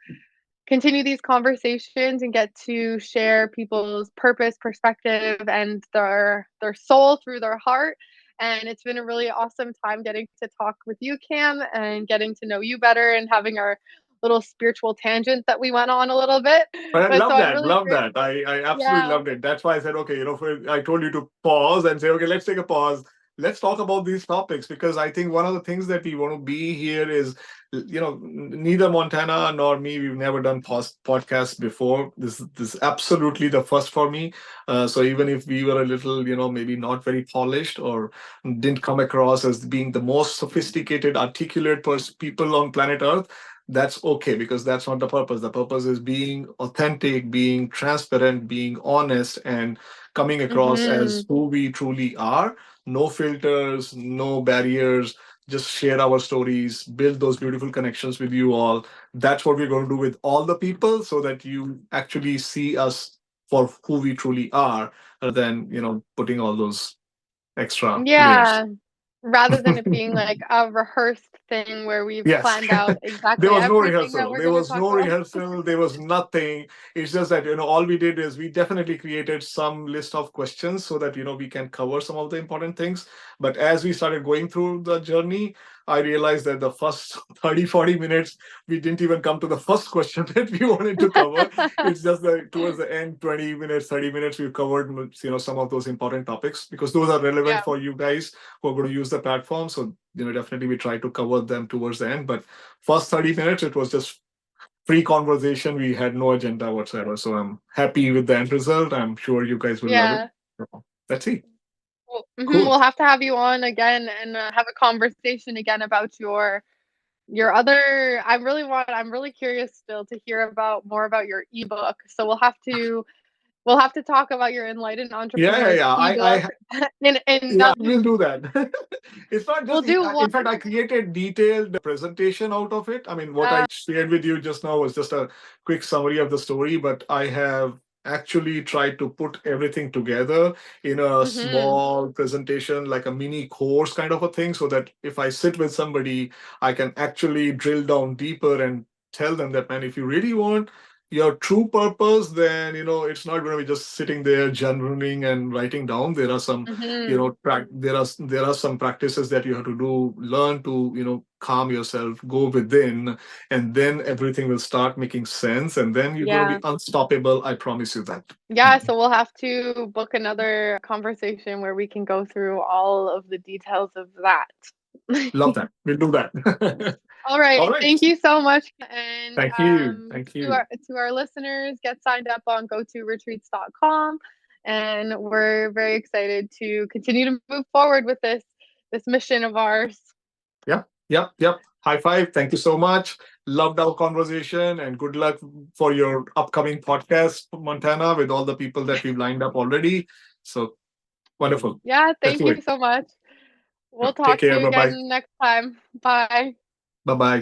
continue these conversations and get to share people's purpose, perspective, and their soul through their heart. And it's been a really awesome time getting to talk with you, Cam, and getting to know you better and having our little spiritual tangent that we went on a little bit. But I But so love I'm that. really Love that. grateful. I absolutely Yeah. loved it. That's why I said, okay, I told you to pause and say, okay, let's take a pause. Let's talk about these topics, because I think one of the things that we want to be here is, neither Montana nor me, we've never done podcasts before. This is absolutely the first for me. So even if we were a little, maybe not very polished or didn't come across as being the most sophisticated, articulate people on planet Earth, that's okay, because that's not the purpose. The purpose is being authentic, being transparent, being honest, and coming across as Mhm. who we truly are. No filters, no barriers. Just share our stories, build those beautiful connections with you all. That's what we're going to do with all the people, so that you actually see us for who we truly are, rather than putting all those extra layers. Yeah. Rather than it being like a rehearsed thing where we've Yes. planned out There exactly was no everything that rehearsal. we're There going to was talk no about. rehearsal. There was nothing. It's just that, all we did is we definitely created some list of questions, so that, we can cover some of the important things. But as we started going through the journey, I realized that the first 30, 40 minutes, we didn't even come to the first question that we wanted to cover. It's just that towards the end, 20 minutes, 30 minutes, we've covered, some of those important topics, because those are relevant Yeah. for you guys who are going to use the platform. So, definitely we try to cover them towards the end. But first 30 minutes, it was just pre-conversation, we had no agenda whatsoever. So I'm happy with the end result. I'm sure you guys will love it. Yeah. So, let's see. We'll Cool. have to have you on again and have a conversation again about your other. I'm really curious still to hear about more about your ebook. So we'll have to talk about your Enlightened Yeah, yeah, Entrepreneur yeah. ebook in Yeah, another. we'll do that. It's not We'll just, do one. in fact, I created detailed presentation out of it. I mean, what I Uh, shared with you just now was just a quick summary of the story, but I have actually tried to put everything together in a mhm. small presentation, like a mini course kind of a thing, so that if I sit with somebody, I can actually drill down deeper and tell them that, man, if you really want your true purpose, then it's not going to be just sitting there journaling and writing down. There are some Mhm. there are some practices that you have to do, learn to calm yourself, go within, and then everything will start making sense, and then you're going to Yeah. be unstoppable. I promise you that. Yeah, so we'll have to book another conversation where we can go through all of the details of that. Love that. We'll do that. All right, All right. thank you so much, and Thank you. Thank you. to our listeners, get signed up on gotoretreats.com, and we're very excited to continue to move forward with this mission of ours. Yep. Yep. Yep. High five. Thank you so much. Loved our conversation, and good luck for your upcoming podcast, Montana, with all the people that we've lined up already. So wonderful. Yeah, Let's thank do you it. so much. We'll Take talk to care. you Bye bye. again next time. Bye. Bye bye.